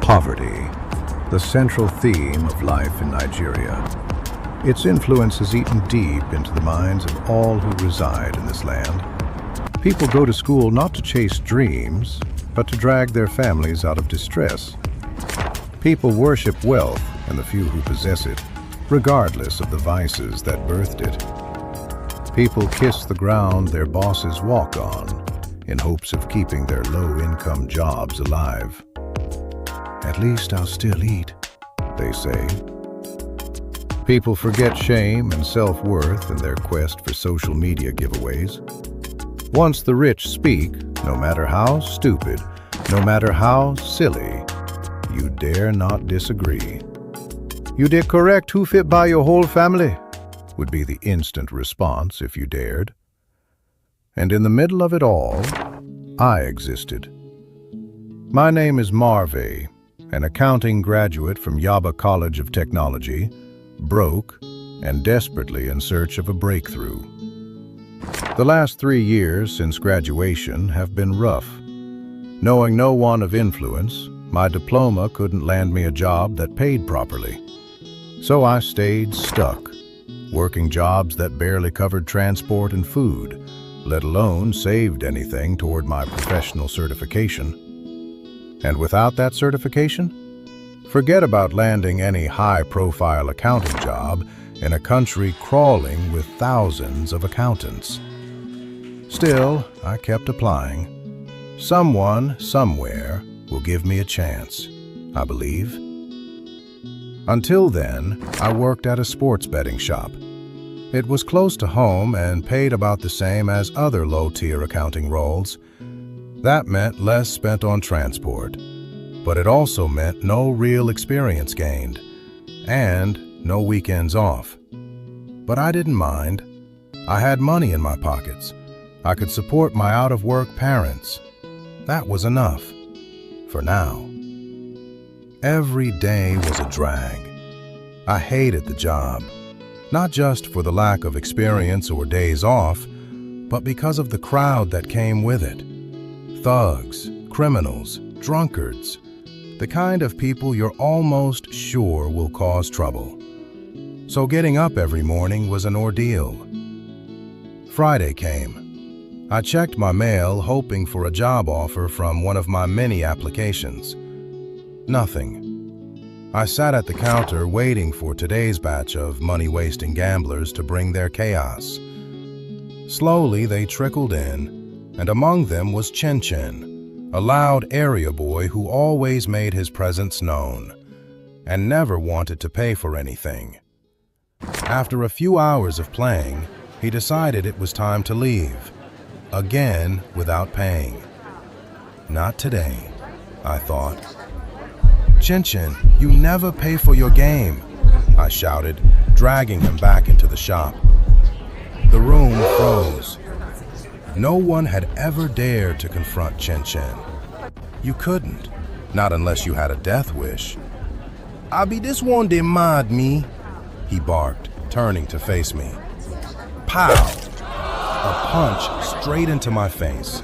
Poverty, the central theme of life in Nigeria. Its influence has eaten deep into the minds of all who reside in this land. People go to school not to chase dreams, but to drag their families out of distress. People worship wealth and the few who possess it, regardless of the vices that birthed it. People kiss the ground their bosses walk on in hopes of keeping their low-income jobs alive. At least I'll still eat, they say. People forget shame and self-worth in their quest for social media giveaways. Once the rich speak, no matter how stupid, no matter how silly, you dare not disagree. "You did correct, who fit by your whole family," would be the instant response if you dared. And in the middle of it all, I existed. My name is Marve, an accounting graduate from Yaba College of Technology, broke and desperately in search of a breakthrough. The last 3 years since graduation have been rough. Knowing no one of influence, my diploma couldn't land me a job that paid properly. So I stayed stuck, working jobs that barely covered transport and food, let alone saved anything toward my professional certification. And without that certification, forget about landing any high-profile accounting job in a country crawling with thousands of accountants. Still, I kept applying. Someone, somewhere, will give me a chance, I believe. Until then, I worked at a sports betting shop. It was close to home and paid about the same as other low-tier accounting roles. That meant less spent on transport, but it also meant no real experience gained, and no weekends off. But I didn't mind. I had money in my pockets. I could support my out-of-work parents. That was enough, for now. Every day was a drag. I hated the job, not just for the lack of experience or days off, but because of the crowd that came with it. Thugs, criminals, drunkards, the kind of people you're almost sure will cause trouble. So getting up every morning was an ordeal. Friday came. I checked my mail hoping for a job offer from one of my many applications. Nothing. I sat at the counter waiting for today's batch of money-wasting gamblers to bring their chaos. Slowly they trickled in, and among them was Chin Chin, a loud area boy who always made his presence known, and never wanted to pay for anything. After a few hours of playing, he decided it was time to leave, again without paying. Not today, I thought. "Chin Chin, you never pay for your game," I shouted, dragging him back into the shop. The room froze. No one had ever dared to confront Chin Chin. You couldn't, not unless you had a death wish. "I be this one dey mad me," he barked, turning to face me. Pow! A punch straight into my face.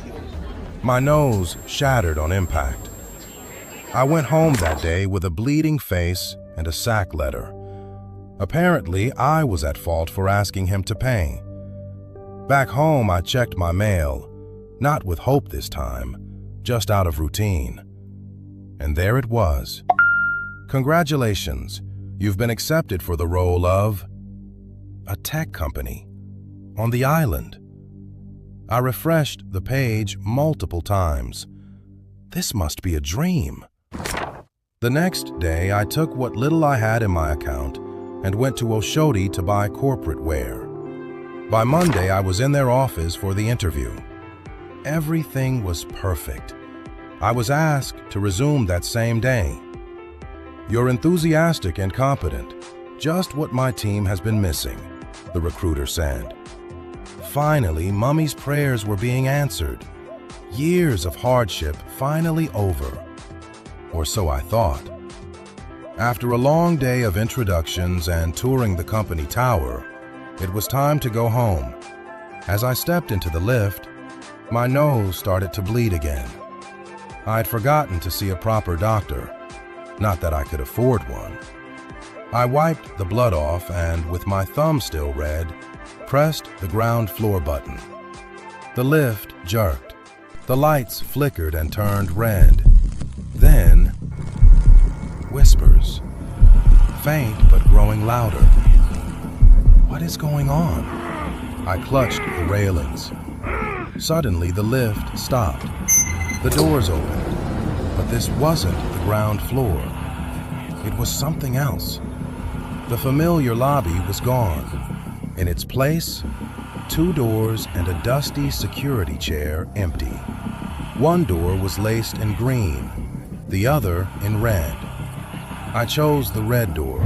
My nose shattered on impact. I went home that day with a bleeding face and a sack letter. Apparently, I was at fault for asking him to pay. Back home, I checked my mail, not with hope this time, just out of routine. And there it was. "Congratulations, you've been accepted for the role of a tech company on the island." I refreshed the page multiple times. This must be a dream. The next day, I took what little I had in my account and went to Oshodi to buy corporate wear. By Monday, I was in their office for the interview. Everything was perfect. I was asked to resume that same day. "You're enthusiastic and competent, just what my team has been missing," the recruiter said. Finally, Mummy's prayers were being answered. Years of hardship finally over. Or so I thought. After a long day of introductions and touring the company tower, it was time to go home. As I stepped into the lift, my nose started to bleed again. I'd forgotten to see a proper doctor, Not that I could afford one. I wiped the blood off and, with my thumb still red, pressed the ground floor button. The lift jerked. The lights flickered and turned red. Then, whispers. Faint but growing louder. What is going on? I clutched the railings. Suddenly, the lift stopped. The doors opened. But this wasn't the ground floor. It was something else. The familiar lobby was gone. In its place, 2 doors and a dusty security chair empty. One door was laced in green, the other in red. I chose the red door.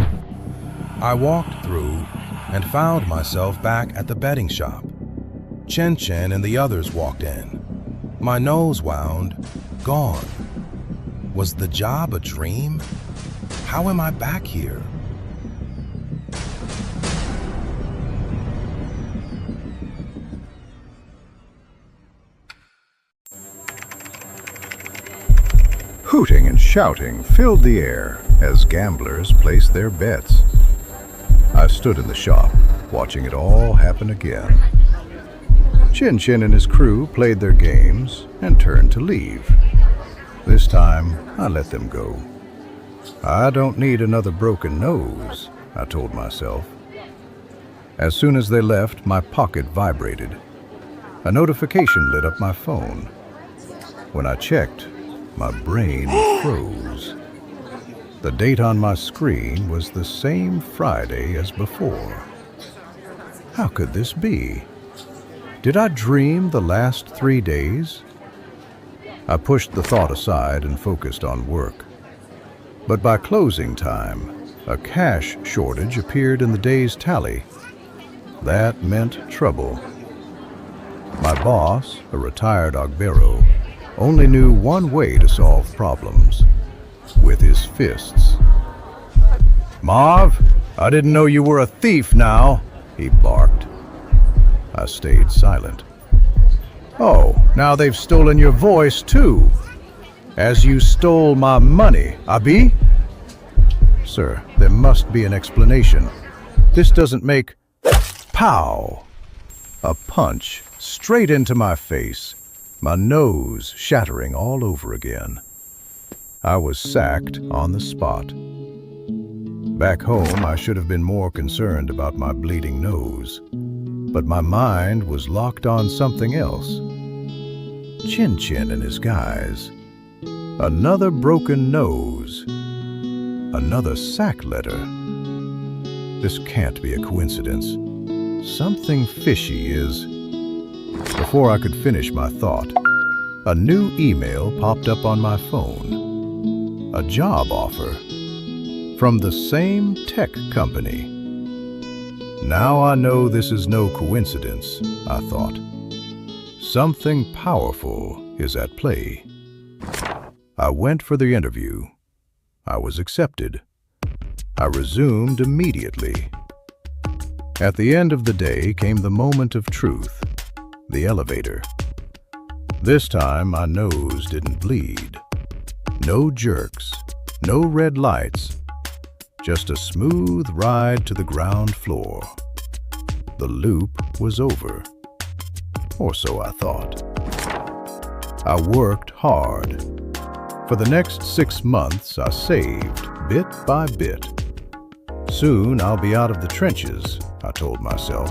I walked through and found myself back at the betting shop. Chen Chen and the others walked in. My nose wound, gone. Was the job a dream? How am I back here? Hooting and shouting filled the air as gamblers placed their bets. I stood in the shop, watching it all happen again. Chin Chin and his crew played their games and turned to leave. This time, I let them go. I don't need another broken nose, I told myself. As soon as they left, my pocket vibrated. A notification lit up my phone. When I checked, my brain froze. The date on my screen was the same Friday as before. How could this be? Did I dream the last 3 days? I pushed the thought aside and focused on work. But by closing time, a cash shortage appeared in the day's tally. That meant trouble. My boss, a retired Agbero, only knew one way to solve problems: with his fists. "Marve, I didn't know you were a thief now," he barked. I stayed silent. "Oh, now they've stolen your voice too. As you stole my money, Abi?" "Sir, there must be an explanation. This doesn't make—" Pow! A punch straight into my face, my nose shattering all over again. I was sacked on the spot. Back home, I should have been more concerned about my bleeding nose, but my mind was locked on something else. Chin Chin and his guys. Another broken nose. Another sack letter. This can't be a coincidence. Something fishy is... Before I could finish my thought, a new email popped up on my phone. A job offer. From the same tech company. Now I know this is no coincidence, I thought. Something powerful is at play. I went for the interview. I was accepted. I resumed immediately. At the end of the day came the moment of truth, the elevator. This time my nose didn't bleed. No jerks, no red lights, just a smooth ride to the ground floor. The loop was over, or so I thought. I worked hard. For the next 6 months, I saved bit by bit. Soon I'll be out of the trenches, I told myself.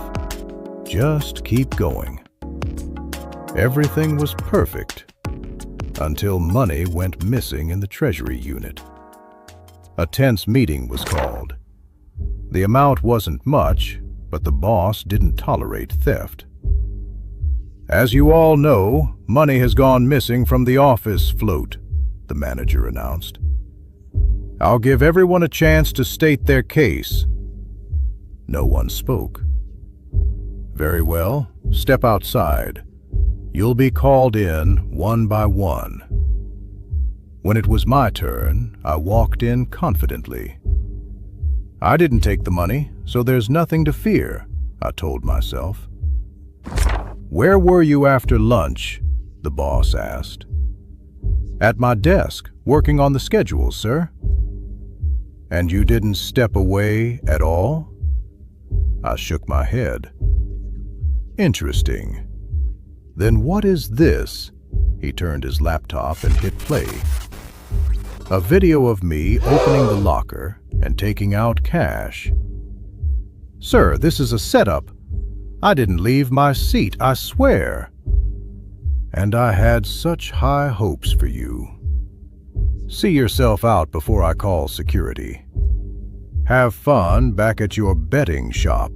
Just keep going. Everything was perfect until money went missing in the Treasury unit. A tense meeting was called. The amount wasn't much, but the boss didn't tolerate theft. "As you all know, money has gone missing from the office float," the manager announced. "I'll give everyone a chance to state their case." No one spoke. "Very well, step outside. You'll be called in one by one." When it was my turn, I walked in confidently. "I didn't take the money, so there's nothing to fear," I told myself. "Where were you after lunch?" the boss asked. "At my desk, working on the schedule, sir." And you didn't step away at all? I shook my head. Interesting. Then what is this? He turned his laptop and hit play. A video of me opening the locker and taking out cash. Sir, this is a setup. I didn't leave my seat, I swear. And I had such high hopes for you. See yourself out before I call security. Have fun back at your betting shop.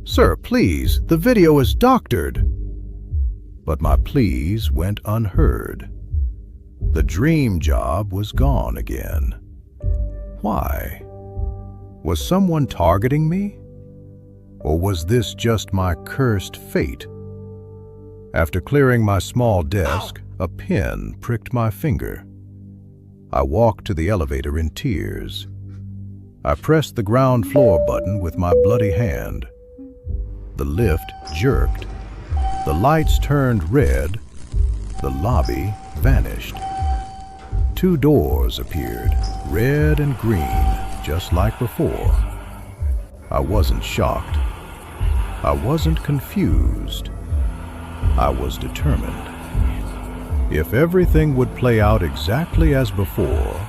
Sir, please, the video is doctored. But my pleas went unheard. The dream job was gone again. Why? Was someone targeting me? Or was this just my cursed fate? After clearing my small desk, a pin pricked my finger. I walked to the elevator in tears. I pressed the ground floor button with my bloody hand. The lift jerked. The lights turned red. The lobby vanished. 2 doors appeared, red and green, just like before. I wasn't shocked. I wasn't confused. I was determined. If everything would play out exactly as before,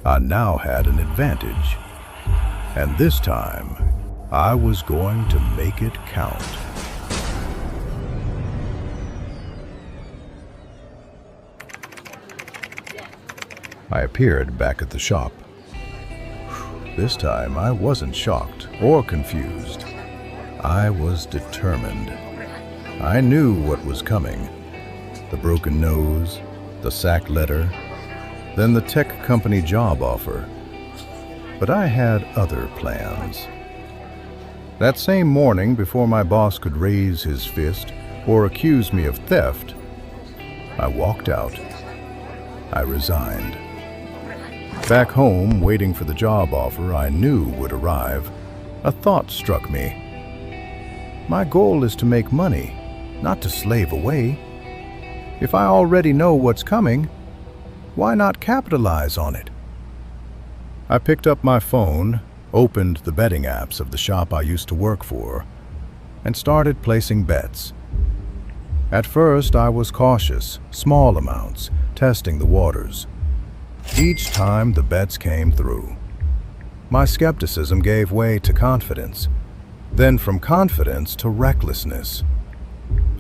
I now had an advantage. And this time, I was going to make it count. I appeared back at the shop. This time I wasn't shocked or confused. I was determined. I knew what was coming. The broken nose, the sack letter, then the tech company job offer. But I had other plans. That same morning, before my boss could raise his fist or accuse me of theft, I walked out. I resigned. Back home, waiting for the job offer I knew would arrive, a thought struck me. My goal is to make money, not to slave away. If I already know what's coming, why not capitalize on it? I picked up my phone, opened the betting apps of the shop I used to work for, and started placing bets. At first, I was cautious, small amounts, testing the waters. Each time the bets came through. My skepticism gave way to confidence, then from confidence to recklessness.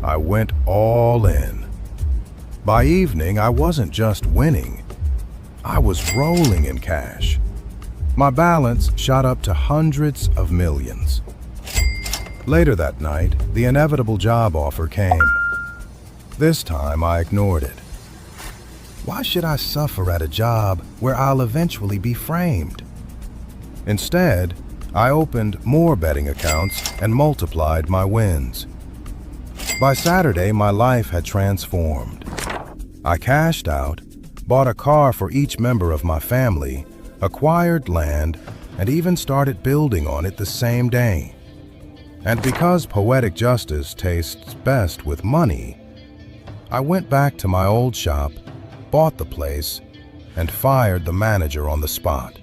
I went all in. By evening, I wasn't just winning. I was rolling in cash. My balance shot up to hundreds of millions. Later that night, the inevitable job offer came. This time, I ignored it. Why should I suffer at a job where I'll eventually be framed? Instead, I opened more betting accounts and multiplied my wins. By Saturday, my life had transformed. I cashed out, bought a car for each member of my family, acquired land, and even started building on it the same day. And because poetic justice tastes best with money, I went back to my old shop, bought the place, and fired the manager on the spot.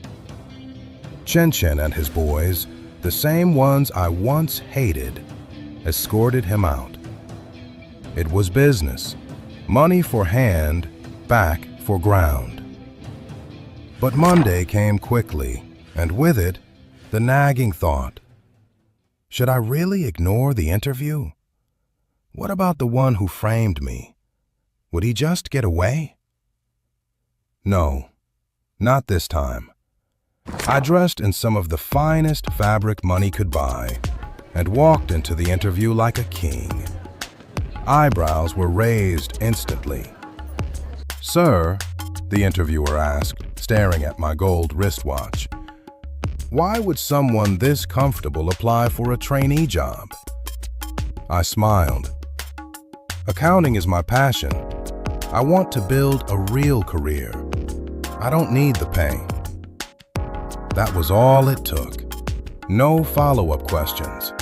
Chen Chen and his boys, the same ones I once hated, escorted him out. It was business, money for hand, back for ground. But Monday came quickly, and with it, the nagging thought. Should I really ignore the interview? What about the one who framed me? Would he just get away? No, not this time. I dressed in some of the finest fabric money could buy and walked into the interview like a king. Eyebrows were raised instantly. "Sir," the interviewer asked, staring at my gold wristwatch, "why would someone this comfortable apply for a trainee job?" I smiled. "Accounting is my passion. I want to build a real career. I don't need the pay." That was all it took. No follow-up questions.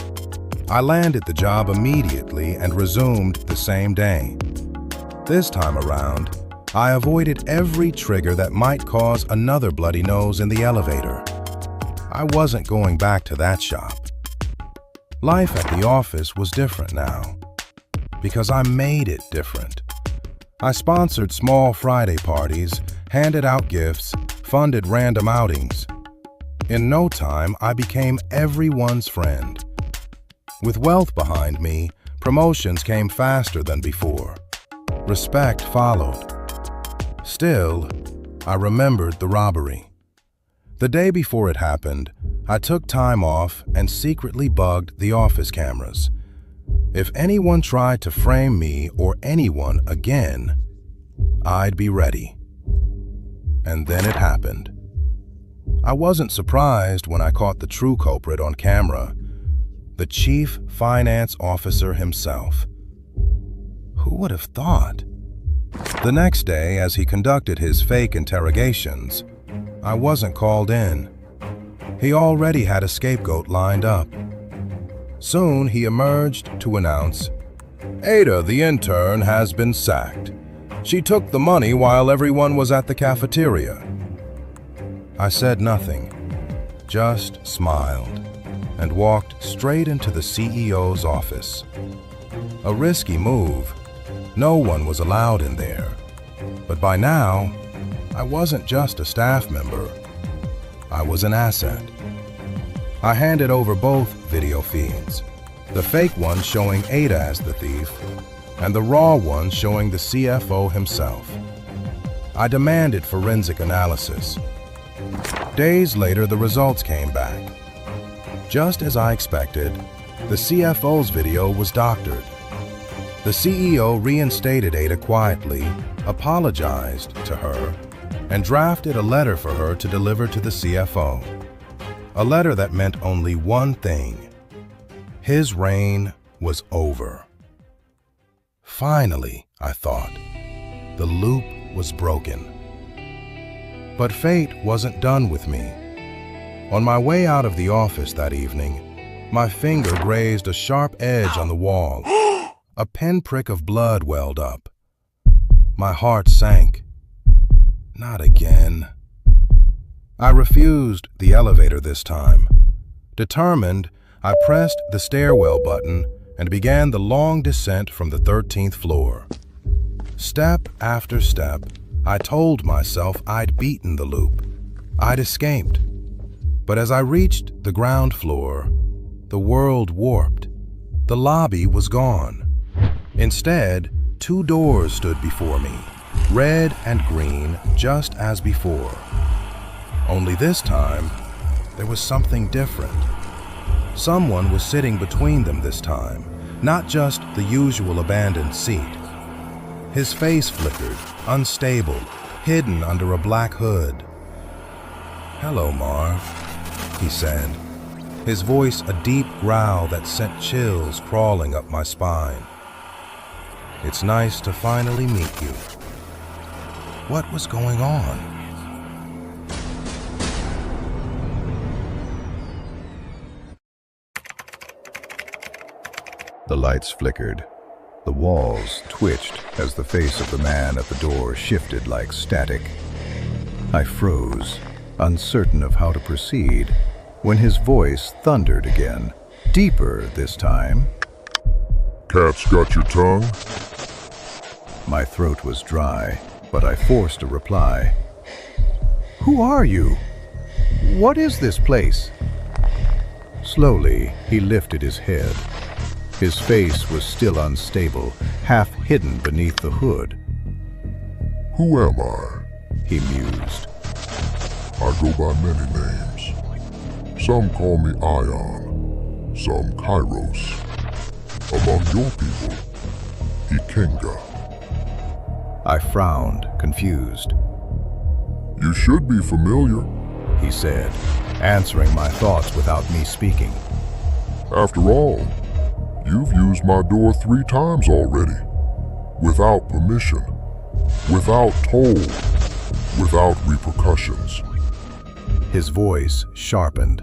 I landed the job immediately and resumed the same day. This time around, I avoided every trigger that might cause another bloody nose in the elevator. I wasn't going back to that shop. Life at the office was different now, because I made it different. I sponsored small Friday parties, handed out gifts, funded random outings. In no time, I became everyone's friend. With wealth behind me, promotions came faster than before. Respect followed. Still, I remembered the robbery. The day before it happened, I took time off and secretly bugged the office cameras. If anyone tried to frame me or anyone again, I'd be ready. And then it happened. I wasn't surprised when I caught the true culprit on camera, the chief finance officer himself. Who would have thought? The next day, as he conducted his fake interrogations, I wasn't called in. He already had a scapegoat lined up. Soon he emerged to announce, "Ada, the intern, has been sacked. She took the money while everyone was at the cafeteria." I said nothing, just smiled, and walked straight into the CEO's office. A risky move. No one was allowed in there. But by now, I wasn't just a staff member. I was an asset. I handed over both video feeds, the fake one showing Ada as the thief, and the raw one showing the CFO himself. I demanded forensic analysis. Days later, the results came back. Just as I expected, the CFO's video was doctored. The CEO reinstated Ada quietly, apologized to her, and drafted a letter for her to deliver to the CFO. A letter that meant only one thing: his reign was over. Finally, I thought, the loop was broken. But fate wasn't done with me. On my way out of the office that evening, my finger grazed a sharp edge on the wall. A pinprick of blood welled up. My heart sank. Not again. I refused the elevator this time. Determined, I pressed the stairwell button and began the long descent from the 13th floor. Step after step, I told myself I'd beaten the loop. I'd escaped. But as I reached the ground floor, the world warped. The lobby was gone. Instead, two doors stood before me, red and green, just as before. Only this time, there was something different. Someone was sitting between them this time, not just the usual abandoned seat. His face flickered, unstable, hidden under a black hood. "Hello, Marve," he said, his voice a deep growl that sent chills crawling up my spine. "It's nice to finally meet you." What was going on? The lights flickered. The walls twitched as the face of the man at the door shifted like static. I froze, uncertain of how to proceed, when his voice thundered again, deeper this time. "Cat's got your tongue?" My throat was dry, but I forced a reply. "Who are you? What is this place?" Slowly, he lifted his head. His face was still unstable, half hidden beneath the hood. "Who am I?" He mused. "I go by many names. Some call me Ion, some Kairos. Among your people, Ikenga." I frowned, confused. "You should be familiar. He said, answering my thoughts without me speaking. After all, you've used my door 3 times already. Without permission. Without toll. Without repercussions." His voice sharpened.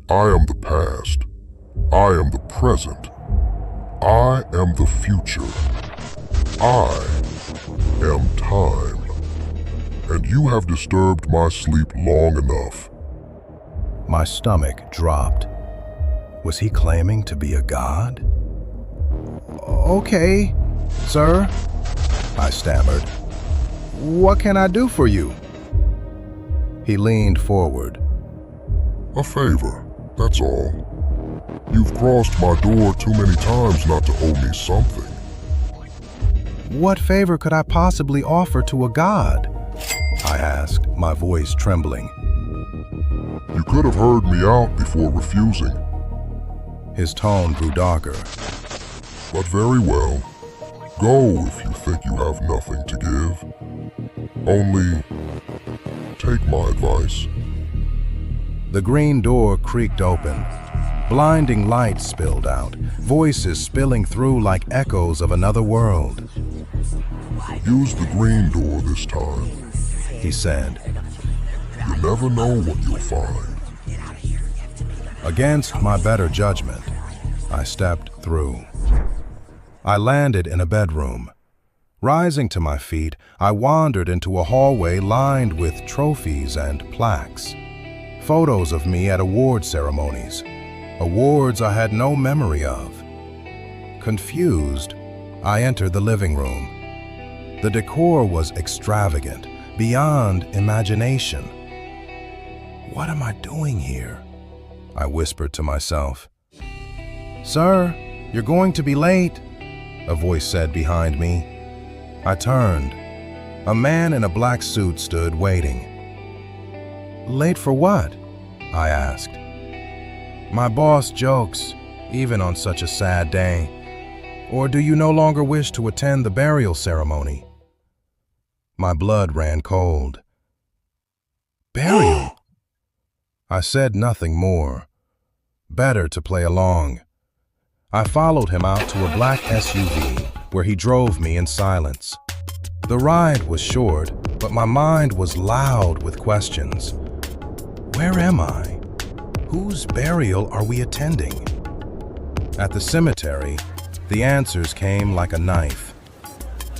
"I am the past. I am the present. I am the future. I am time." You have disturbed my sleep long enough. My stomach dropped. Was he claiming to be a god? Okay, sir, I stammered. What can I do for you? He leaned forward. A favor, that's all. You've crossed my door too many times not to owe me something. What favor could I possibly offer to a god? I asked, my voice trembling. You could have heard me out before refusing. His tone grew darker. But very well. Go if you think you have nothing to give. Only, take my advice. The green door creaked open. Blinding light spilled out, voices spilling through like echoes of another world. Use the green door this time, he said. You never know what you'll find. Against my better judgment, I stepped through. I landed in a bedroom. Rising to my feet, I wandered into a hallway lined with trophies and plaques. Photos of me at award ceremonies. Awards I had no memory of. Confused, I entered the living room. The decor was extravagant, beyond imagination. What am I doing here? I whispered to myself. Sir, you're going to be late, a voice said behind me. I turned. A man in a black suit stood waiting. Late for what? I asked. My boss jokes, even on such a sad day. Or do you no longer wish to attend the burial ceremony? My blood ran cold. Burial? I said nothing more. Better to play along. I followed him out to a black SUV where he drove me in silence. The ride was short, but my mind was loud with questions. Where am I? Whose burial are we attending? At the cemetery, the answers came like a knife.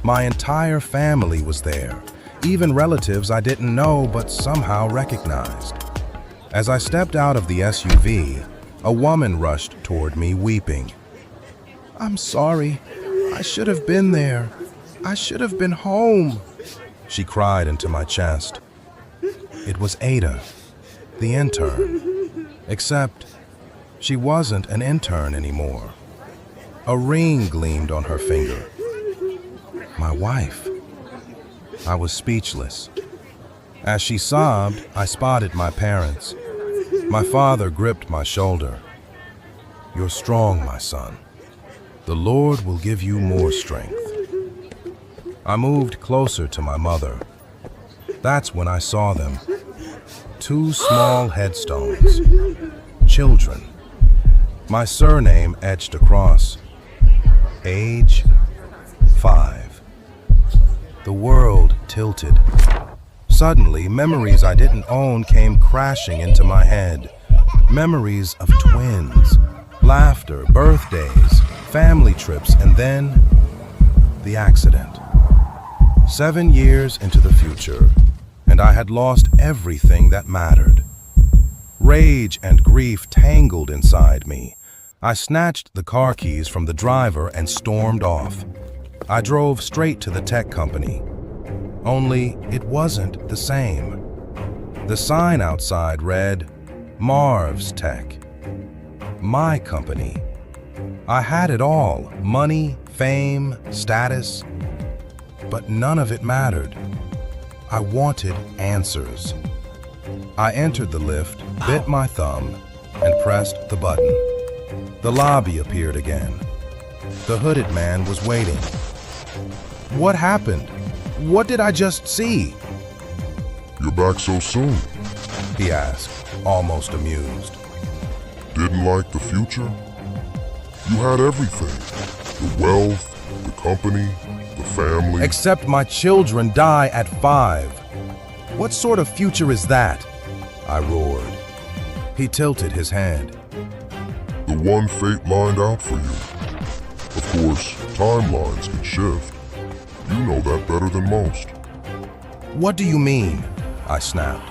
My entire family was there, even relatives I didn't know but somehow recognized. As I stepped out of the SUV, a woman rushed toward me weeping. I'm sorry. I should have been there. I should have been home, she cried into my chest. It was Ada, the intern. Except she wasn't an intern anymore. A ring gleamed on her finger. My wife. I was speechless. As she sobbed, I spotted my parents. My father gripped my shoulder. You're strong, my son. The Lord will give you more strength. I moved closer to my mother. That's when I saw them. 2 small headstones. Children. My surname etched across. Age 5. The world tilted. Suddenly, memories I didn't own came crashing into my head. Memories of twins, laughter, birthdays, family trips, and then the accident. 7 years into the future, and I had lost everything that mattered. Rage and grief tangled inside me. I snatched the car keys from the driver and stormed off. I drove straight to the tech company. Only it wasn't the same. The sign outside read, Marve's Tech. My company. I had it all, money, fame, status, but none of it mattered. I wanted answers. I entered the lift, bit my thumb, and pressed the button. The lobby appeared again. The hooded man was waiting. What happened? What did I just see? You're back so soon. He asked, almost amused. Didn't like the future? You had everything. The wealth, the company, the family. Except my children die at 5. What sort of future is that? I roared. He tilted his head. The one fate lined out for you. Of course, timelines can shift. You know that better than most. What do you mean? I snapped.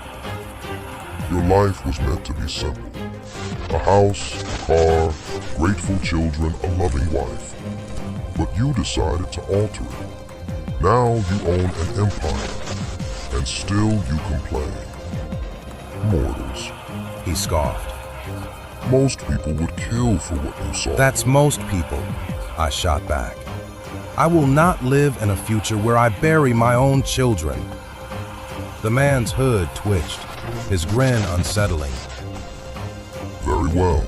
Your life was meant to be simple. A house, a car, grateful children, a loving wife. But you decided to alter it. Now you own an empire, and still you complain. Mortals. He scoffed. Most people would kill for what you saw. That's most people, I shot back. I will not live in a future where I bury my own children. The man's hood twitched, his grin unsettling. Very well.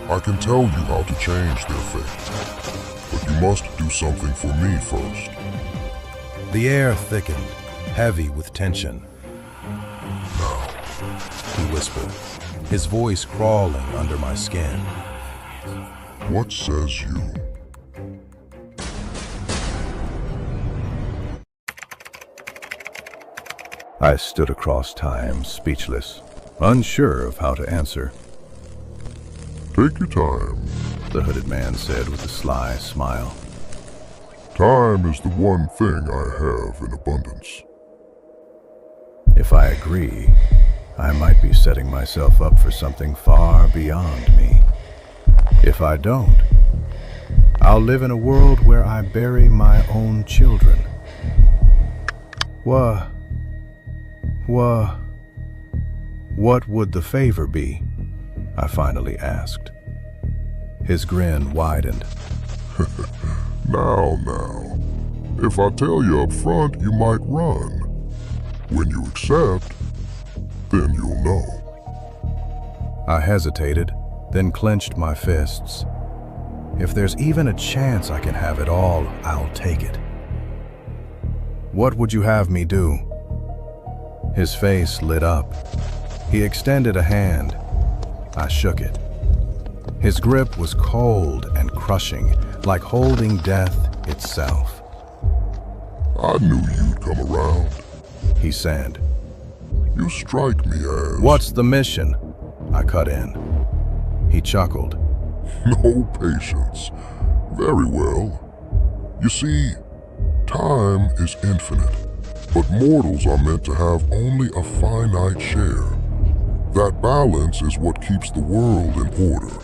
I can tell you how to change their fate. But you must do something for me first. The air thickened, heavy with tension. Now, He whispered, his voice crawling under my skin. what says you? I stood across time, speechless, unsure of how to answer. Take your time. The hooded man said with a sly smile. Time is the one thing I have in abundance. If I agree, I might be setting myself up for something far beyond me. If I don't, I'll live in a world where I bury my own children. What would the favor be? I finally asked. His grin widened. Now. If I tell you up front, you might run. When you accept, then you'll know. I hesitated, then clenched my fists. If there's even a chance I can have it all, I'll take it. What would you have me do? His face lit up. He extended a hand. I shook it. His grip was cold and crushing, like holding death itself. I knew you'd come around. He said. You strike me as... What's the mission? I cut in. He chuckled. No patience. Very well. You see, time is infinite, but mortals are meant to have only a finite share. That balance is what keeps the world in order.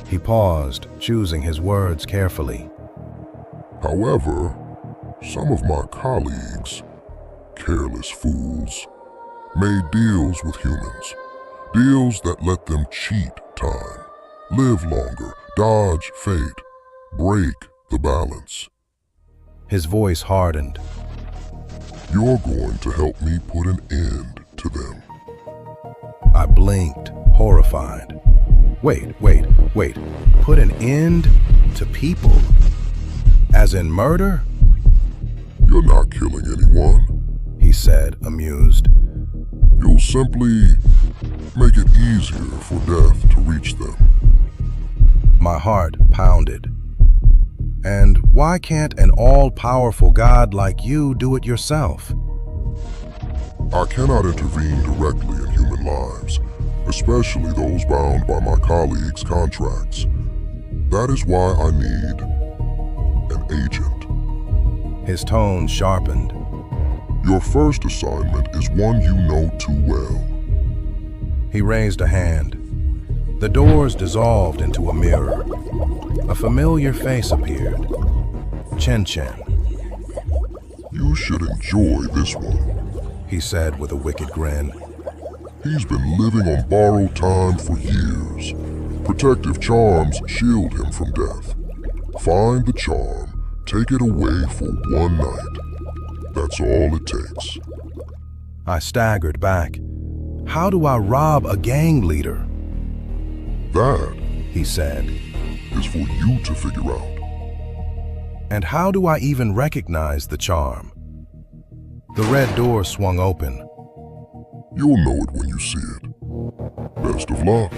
He paused, choosing his words carefully. However, some of my colleagues, careless fools, made deals with humans. Deals that let them cheat time, live longer, dodge fate, break the balance. His voice hardened. You're going to help me put an end to them. I blinked, horrified. Wait. Put an end to people? As in murder? You're not killing anyone. He said, amused. You'll simply make it easier for death to reach them. My heart pounded. And why can't an all-powerful God like you do it yourself? I cannot intervene directly in human lives, especially those bound by my colleagues' contracts. That is why I need an agent. His tone sharpened. Your first assignment is one you know too well. He raised a hand. The doors dissolved into a mirror. A familiar face appeared. Chen. You should enjoy this one, He said with a wicked grin. He's been living on borrowed time for years. Protective charms shield him from death. Find the charm, take it away for one night. That's all it takes. I staggered back. How do I rob a gang leader? That, He said. is for you to figure out. And how do I even recognize the charm? The red door swung open. You'll know it when you see it. Best of luck.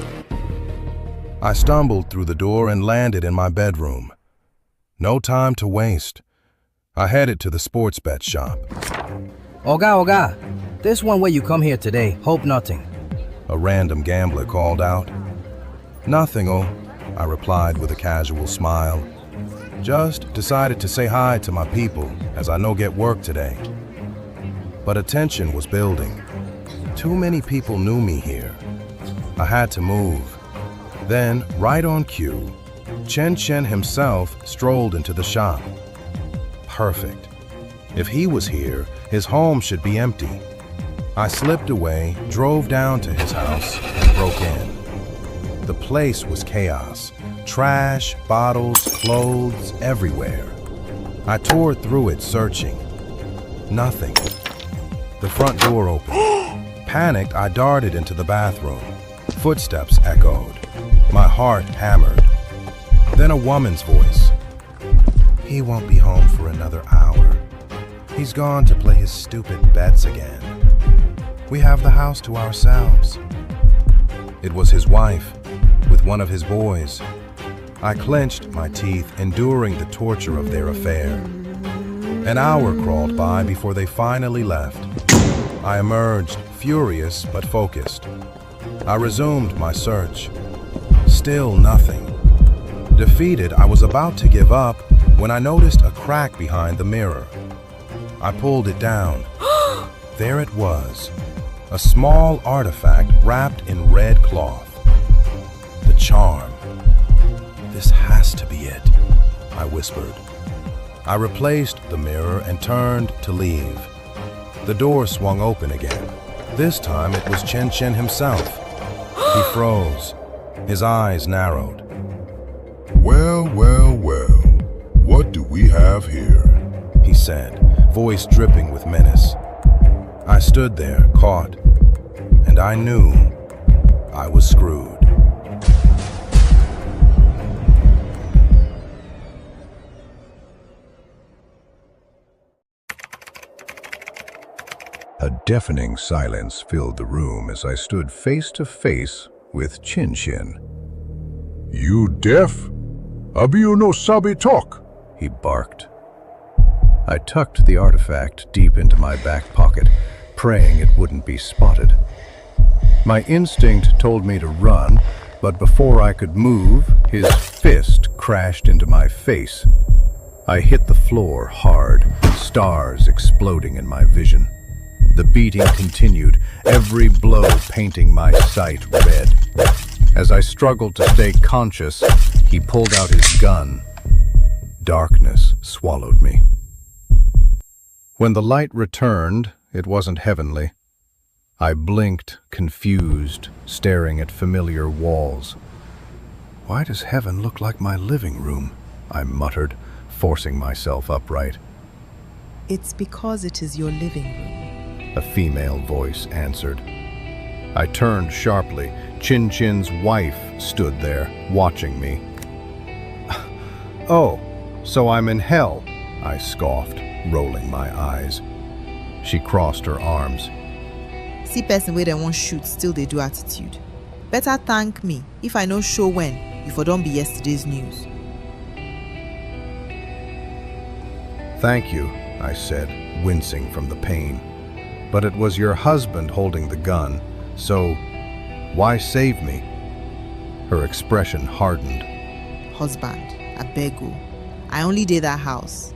I stumbled through the door and landed in my bedroom. No time to waste. I headed to the sports bet shop. Oga, this one where you come here today, hope nothing. A random gambler called out. Nothing, I replied with a casual smile. Just decided to say hi to my people, as I no get work today. but attention was building. Too many people knew me here. I had to move. Then, right on cue, Chen himself strolled into the shop. Perfect. If he was here, his home should be empty. I slipped away, drove down to his house, and broke in. The place was chaos. Trash, bottles, clothes, everywhere. I tore through it, searching. Nothing. The front door opened. Panicked, I darted into the bathroom. Footsteps echoed. My heart hammered. Then a woman's voice. "He won't be home for another hour. He's gone to play his stupid bets again. We have the house to ourselves." It was his wife, with one of his boys. I clenched my teeth, enduring the torture of their affair. An hour crawled by before they finally left. I emerged, furious but focused. I resumed my search. Still nothing. Defeated, I was about to give up when I noticed a crack behind the mirror. I pulled it down. There it was, a small artifact wrapped in red cloth. The charm. "This has to be it," I whispered. I replaced the mirror and turned to leave. The door swung open again. This time it was Chen himself. He froze. His eyes narrowed. Well, well, well. What do we have here? He said, voice dripping with menace. I stood there, caught, and I knew I was screwed. A deafening silence filled the room as I stood face to face with Chin. You deaf? Abi you no sabi talk? He barked. I tucked the artifact deep into my back pocket, praying it wouldn't be spotted. My instinct told me to run, but before I could move, his fist crashed into my face. I hit the floor hard, stars exploding in my vision. The beating continued, every blow painting my sight red. As I struggled to stay conscious, he pulled out his gun. Darkness swallowed me. When the light returned, it wasn't heavenly. I blinked, confused, staring at familiar walls. "Why does heaven look like my living room?" I muttered, forcing myself upright. It's because it is your living room. A female voice answered. I turned sharply. Chin's wife stood there, watching me. "Oh, so I'm in hell," I scoffed, rolling my eyes. She crossed her arms. See person where they won't shoot, still they do attitude. Better thank me. If I no show when, you for don't be yesterday's news. "Thank you," I said, wincing from the pain. "But it was your husband holding the gun, so why save me?" Her expression hardened. Husband, I beg you. I only did that house.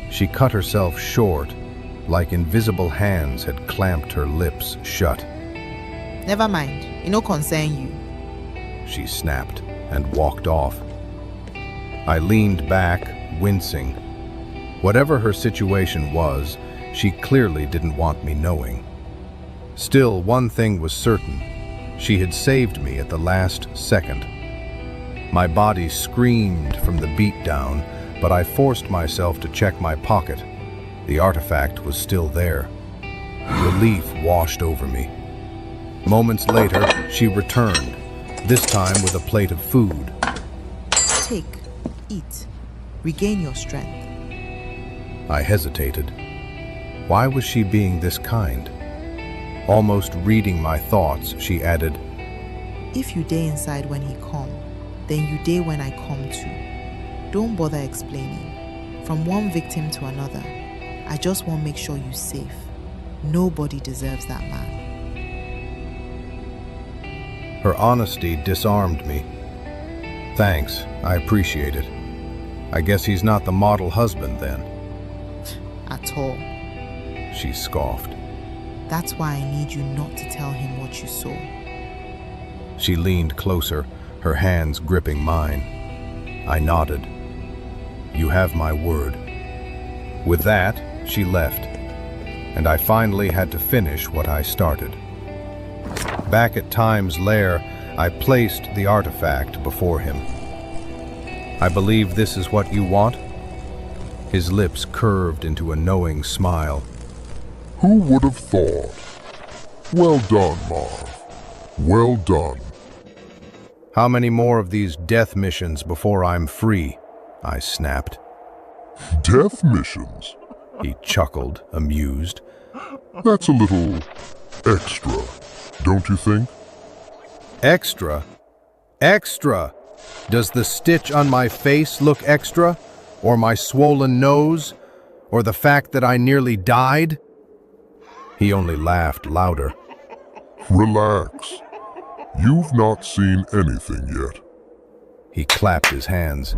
She cut herself short, like invisible hands had clamped her lips shut. Never mind, it no concern you. She snapped and walked off. I leaned back, wincing. Whatever her situation was, she clearly didn't want me knowing. Still, one thing was certain. She had saved me at the last second. My body screamed from the beatdown, but I forced myself to check my pocket. The artifact was still there. Relief washed over me. Moments later, she returned, this time with a plate of food. Take, eat, regain your strength. I hesitated. Why was she being this kind? Almost reading my thoughts, she added, If you day inside when he come, then you day when I come too. Don't bother explaining. From one victim to another, I just want to make sure you're safe. Nobody deserves that man. Her honesty disarmed me. Thanks, I appreciate it. I guess he's not the model husband then. At all. she scoffed. That's why I need you not to tell him what you saw. She leaned closer, her hands gripping mine. I nodded. You have my word. With that, she left, and I finally had to finish what I started. Back at Time's lair, I placed the artifact before him. I believe this is what you want? His lips curved into a knowing smile. Who would have thought? Well done, Marve. Well done. How many more of these death missions before I'm free? I snapped. Death missions? He chuckled, amused. That's a little extra, don't you think? Extra? Extra! Does the stitch on my face look extra? Or my swollen nose? Or the fact that I nearly died? He only laughed louder. Relax. You've not seen anything yet. He clapped his hands.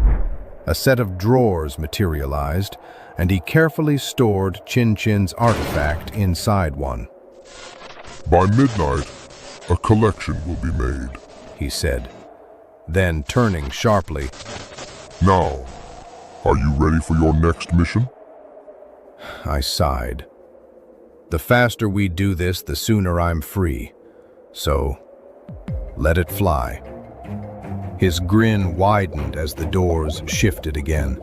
A set of drawers materialized, and he carefully stored Chin Chin's artifact inside one. By midnight, a collection will be made, he said. Then, turning sharply, Now, are you ready for your next mission? I sighed. The faster we do this, the sooner I'm free. So, let it fly. His grin widened as the doors shifted again.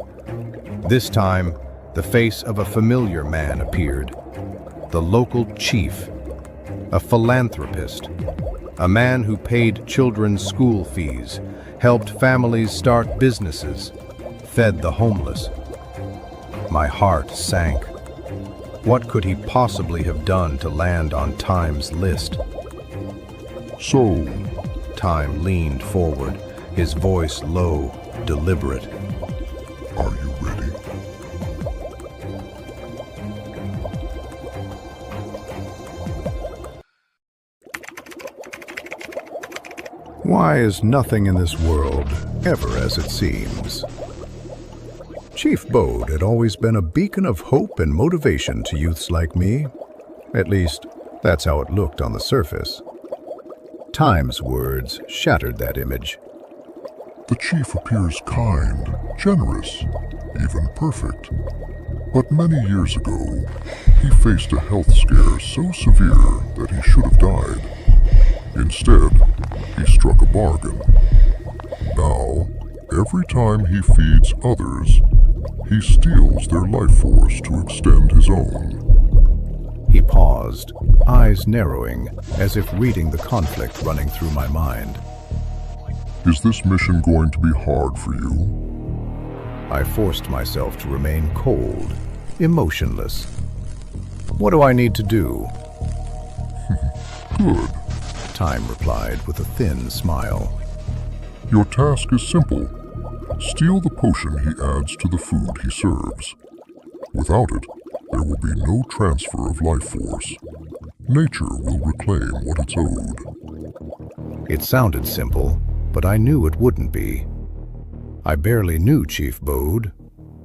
This time, the face of a familiar man appeared. The local chief, a philanthropist, a man who paid children's school fees, helped families start businesses, fed the homeless. My heart sank. What could he possibly have done to land on Time's list? So, Time leaned forward, his voice low, deliberate. are you ready? Why is nothing in this world ever as it seems? Chief Bode had always been a beacon of hope and motivation to youths like me. At least, that's how it looked on the surface. Time's words shattered that image. The chief appears kind, generous, even perfect. But many years ago, he faced a health scare so severe that he should have died. Instead, he struck a bargain. Now, every time he feeds others, he steals their life force to extend his own. He paused, eyes narrowing, as if reading the conflict running through my mind. Is this mission going to be hard for you? I forced myself to remain cold, emotionless. What do I need to do? Good. Time replied with a thin smile. Your task is simple. Steal the potion he adds to the food he serves. Without it, there will be no transfer of life force. Nature will reclaim what it's owed. It sounded simple, but I knew it wouldn't be. I barely knew Chief Bode.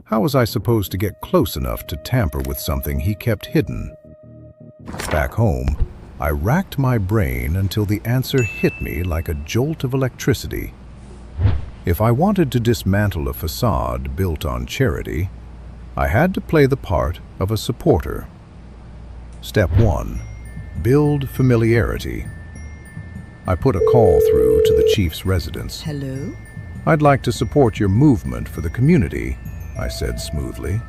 How was I supposed to get close enough to tamper with something he kept hidden? Back home, I racked my brain until the answer hit me like a jolt of electricity. If I wanted to dismantle a facade built on charity, I had to play the part of a supporter. Step 1. Build familiarity. I put a call through to the chief's residence. Hello? I'd like to support your movement for the community, I said smoothly.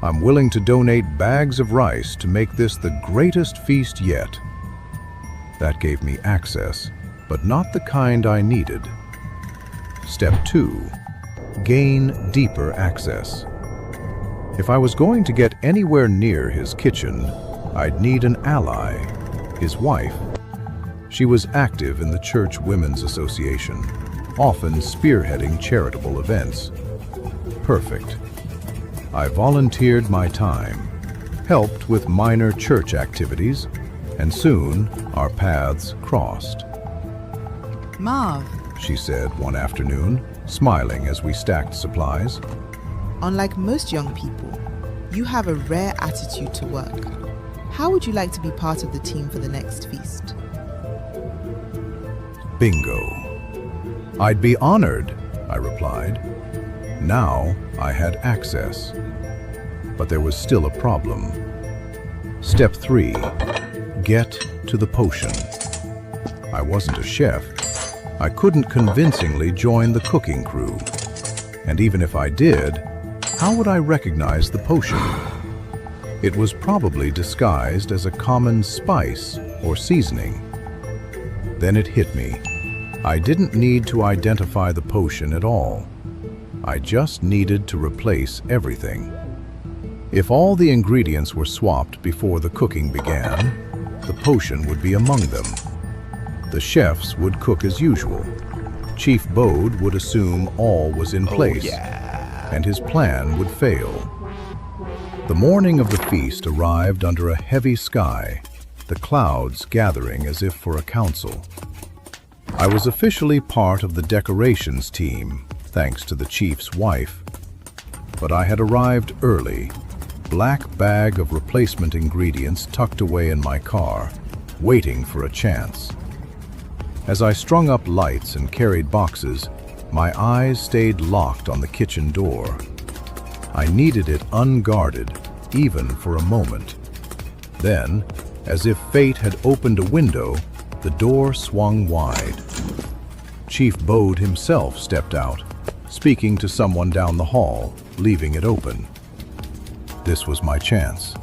I'm willing to donate bags of rice to make this the greatest feast yet. That gave me access, but not the kind I needed. Step 2. Gain deeper access. If I was going to get anywhere near his kitchen, I'd need an ally, his wife. She was active in the Church Women's Association, often spearheading charitable events. Perfect. I volunteered my time, helped with minor church activities, and soon our paths crossed. Marv, She said one afternoon, smiling as we stacked supplies. unlike most young people, you have a rare attitude to work. How would you like to be part of the team for the next feast? Bingo. I'd be honored, I replied. Now I had access. But there was still a problem. Step 3. Get to the potion. I wasn't a chef. I couldn't convincingly join the cooking crew. And even if I did, how would I recognize the potion? It was probably disguised as a common spice or seasoning. Then it hit me. I didn't need to identify the potion at all. I just needed to replace everything. If all the ingredients were swapped before the cooking began, the potion would be among them. The chefs would cook as usual. Chief Bode would assume all was in place, and his plan would fail. The morning of the feast arrived under a heavy sky, the clouds gathering as if for a council. I was officially part of the decorations team, thanks to the chief's wife. But I had arrived early, black bag of replacement ingredients tucked away in my car, waiting for a chance. As I strung up lights and carried boxes, my eyes stayed locked on the kitchen door. I needed it unguarded, even for a moment. Then, as if fate had opened a window, the door swung wide. Chief Bode himself stepped out, speaking to someone down the hall, leaving it open. This was my chance.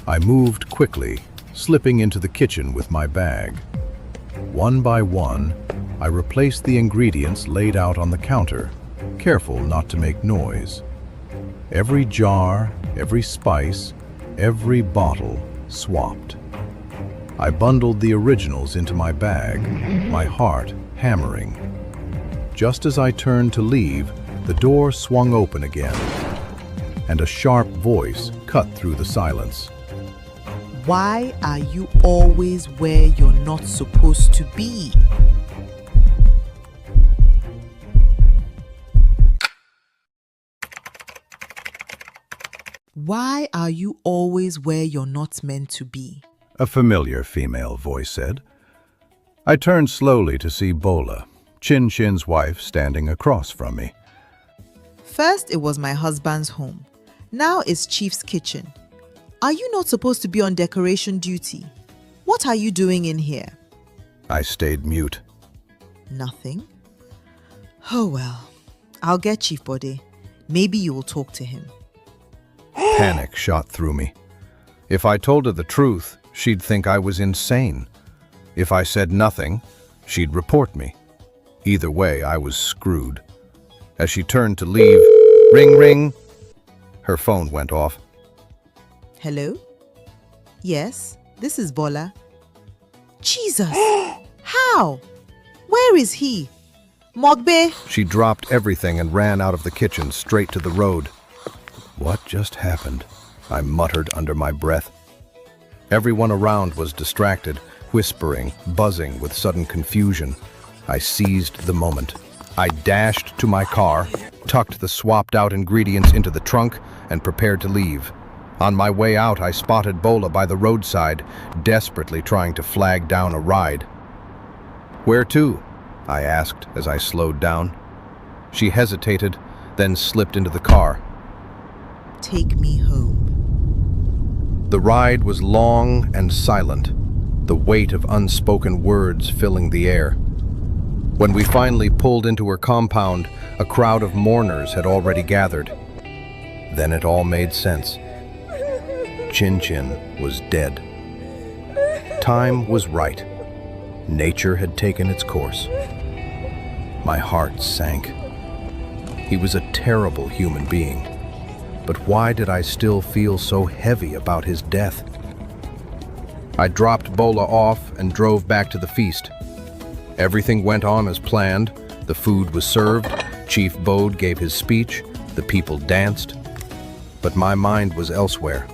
I moved quickly, slipping into the kitchen with my bag. One by one, I replaced the ingredients laid out on the counter, careful not to make noise. Every jar, every spice, every bottle swapped. I bundled the originals into my bag, my heart hammering. Just as I turned to leave, the door swung open again, and a sharp voice cut through the silence. Why are you always where you're not supposed to be? Why are you always where you're not meant to be? A familiar female voice said. I turned slowly to see Bola, Chin Chin's wife, standing across from me. First, it was my husband's home. Now it's Chief's kitchen. Are you not supposed to be on decoration duty? What are you doing in here? I stayed mute. Nothing. Oh well, I'll get Chief Bode. Maybe you will talk to him. Panic shot through me. If I told her the truth, she'd think I was insane. If I said nothing, she'd report me. Either way, I was screwed. As she turned to leave, ring, ring, her phone went off. Hello? Yes, this is Bola. Jesus! How? Where is he? Mogbe! She dropped everything and ran out of the kitchen straight to the road. What just happened? I muttered under my breath. Everyone around was distracted, whispering, buzzing with sudden confusion. I seized the moment. I dashed to my car, tucked the swapped-out ingredients into the trunk, and prepared to leave. On my way out, I spotted Bola by the roadside, desperately trying to flag down a ride. Where to? I asked as I slowed down. She hesitated, then slipped into the car. Take me home. The ride was long and silent, the weight of unspoken words filling the air. When we finally pulled into her compound, a crowd of mourners had already gathered. Then it all made sense. Chin Chin was dead. Time was right. Nature had taken its course. My heart sank. He was a terrible human being. But why did I still feel so heavy about his death? I dropped Bola off and drove back to the feast. Everything went on as planned. The food was served. Chief Bode gave his speech. The people danced. But my mind was elsewhere.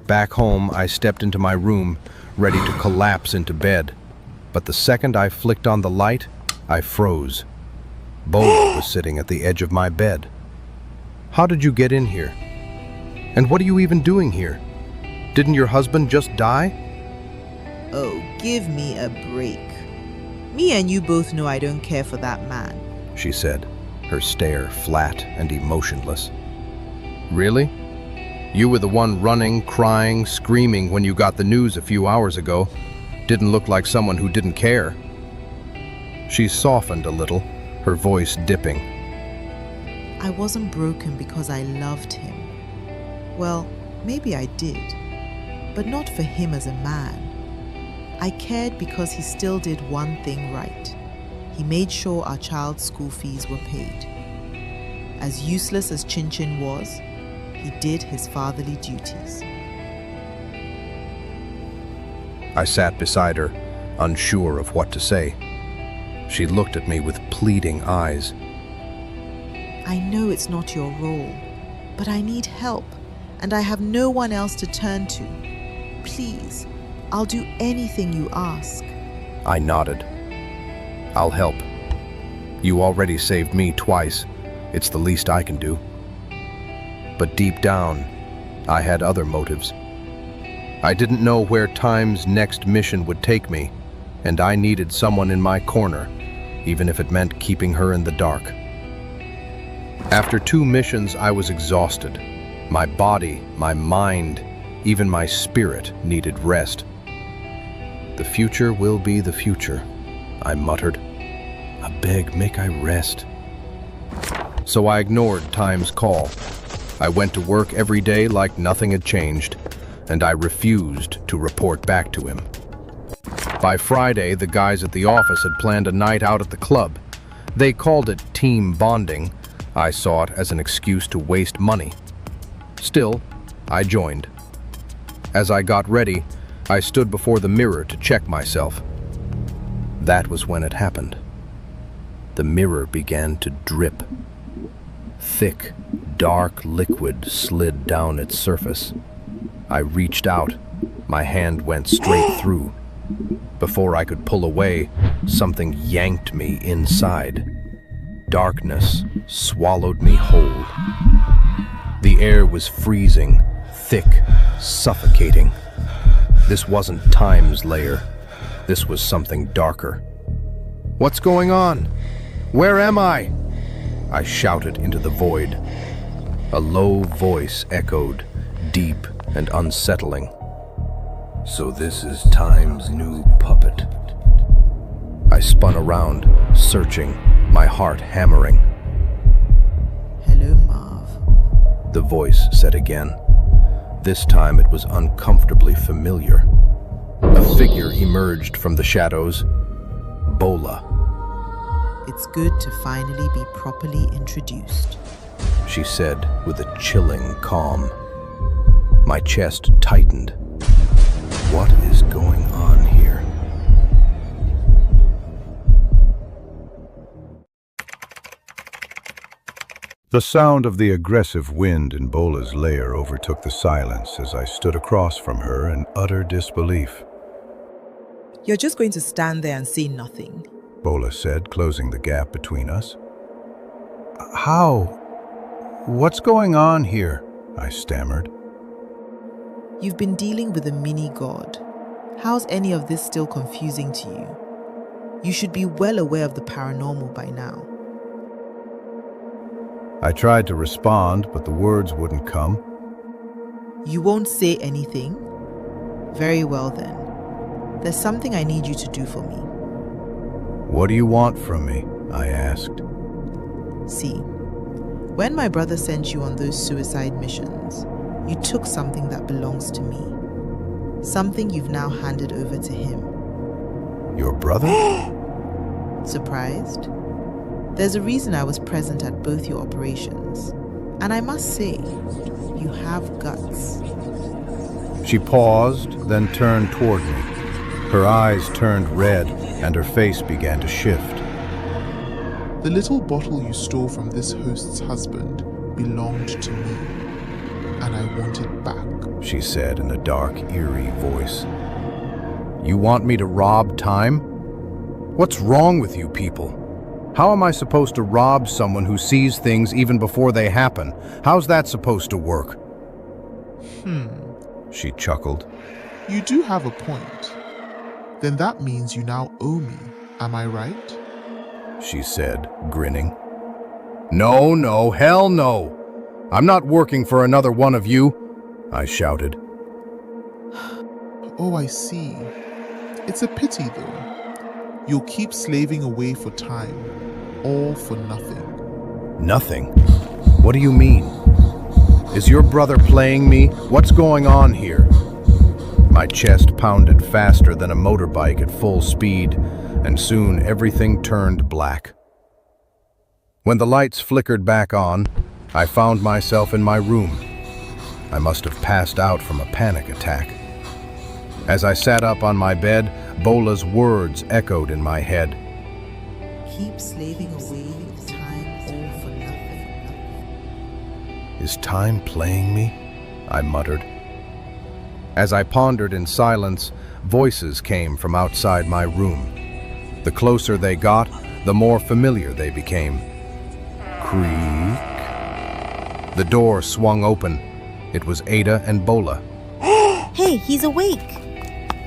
Back home, I stepped into my room, ready to collapse into bed. But the second I flicked on the light, I froze. Bola was sitting at the edge of my bed. How did you get in here? And what are you even doing here? Didn't your husband just die? Oh, give me a break. Me and you both know I don't care for that man. She said, her stare flat and emotionless. Really? You were the one running, crying, screaming when you got the news a few hours ago. Didn't look like someone who didn't care. She softened a little, her voice dipping. I wasn't broken because I loved him. Well, maybe I did, but not for him as a man. I cared because he still did one thing right. He made sure our child's school fees were paid. As useless as Chin Chin was, he did his fatherly duties. I sat beside her, unsure of what to say. She looked at me with pleading eyes. I know it's not your role, but I need help, and I have no one else to turn to. Please, I'll do anything you ask. I nodded. I'll help. You already saved me twice. It's the least I can do. But deep down, I had other motives. I didn't know where Time's next mission would take me, and I needed someone in my corner, even if it meant keeping her in the dark. After 2 missions, I was exhausted. My body, my mind, even my spirit needed rest. The future will be the future, I muttered. I beg, make I rest. So I ignored Time's call. I went to work every day like nothing had changed, and I refused to report back to him. By Friday, the guys at the office had planned a night out at the club. They called it team bonding. I saw it as an excuse to waste money. Still, I joined. As I got ready, I stood before the mirror to check myself. That was when it happened. The mirror began to drip. Thick, dark liquid slid down its surface. I reached out. My hand went straight through. Before I could pull away, something yanked me inside. Darkness swallowed me whole. The air was freezing, thick, suffocating. This wasn't Time's lair. This was something darker. What's going on? Where am I? I shouted into the void. A low voice echoed, deep and unsettling. So this is Time's new puppet. I spun around, searching, my heart hammering. Hello, Marve. The voice said again. This time it was uncomfortably familiar. A figure emerged from the shadows. Bola. It's good to finally be properly introduced, she said with a chilling calm. My chest tightened. What is going on here? The sound of the aggressive wind in Bola's lair overtook the silence as I stood across from her in utter disbelief. You're just going to stand there and say nothing. Bola said, closing the gap between us. How? What's going on here? I stammered. You've been dealing with a mini-god. How's any of this still confusing to you? You should be well aware of the paranormal by now. I tried to respond, but the words wouldn't come. You won't say anything? Very well then. There's something I need you to do for me. What do you want from me? I asked. See, when my brother sent you on those suicide missions, you took something that belongs to me. Something you've now handed over to him. Your brother? Surprised? There's a reason I was present at both your operations. And I must say, you have guts. She paused, then turned toward me. Her eyes turned red, and her face began to shift. The little bottle you stole from this host's husband belonged to me, and I want it back, she said in a dark, eerie voice. You want me to rob Time? What's wrong with you people? How am I supposed to rob someone who sees things even before they happen? How's that supposed to work? she chuckled. You do have a point. Then that means you now owe me, am I right? She said, grinning. No, no, hell no! I'm not working for another one of you, I shouted. Oh, I see. It's a pity, though. You'll keep slaving away for time, all for nothing. Nothing? What do you mean? Is your brother playing me? What's going on here? My chest pounded faster than a motorbike at full speed, and soon everything turned black. When the lights flickered back on, I found myself in my room. I must have passed out from a panic attack. As I sat up on my bed, Bola's words echoed in my head. Keep slaving away with time all for nothing. Is time playing me? I muttered. As I pondered in silence, voices came from outside my room. The closer they got, the more familiar they became. Creak. The door swung open. It was Ada and Bola. Hey, he's awake.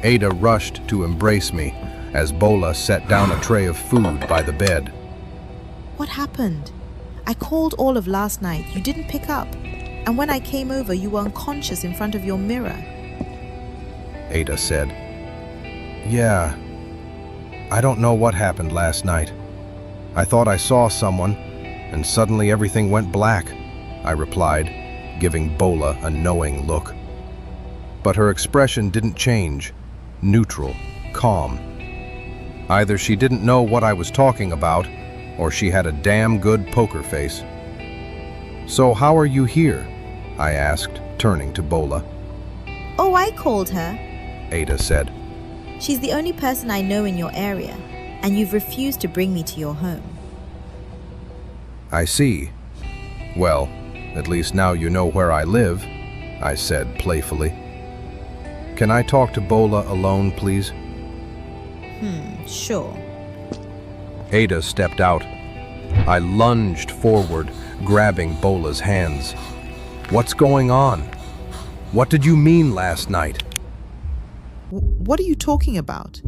Ada rushed to embrace me as Bola set down a tray of food by the bed. What happened? I called all of last night. You didn't pick up. And when I came over, you were unconscious in front of your mirror. Ada said. Yeah, I don't know what happened last night. I thought I saw someone, and suddenly everything went black, I replied, giving Bola a knowing look. But her expression didn't change, neutral, calm. Either she didn't know what I was talking about, or she had a damn good poker face. So how are you here? I asked, turning to Bola. Oh, I called her. Ada said. She's the only person I know in your area, and you've refused to bring me to your home. I see. Well, at least now you know where I live, I said playfully. Can I talk to Bola alone, please? Sure. Ada stepped out. I lunged forward, grabbing Bola's hands. What's going on? What did you mean last night? What are you talking about?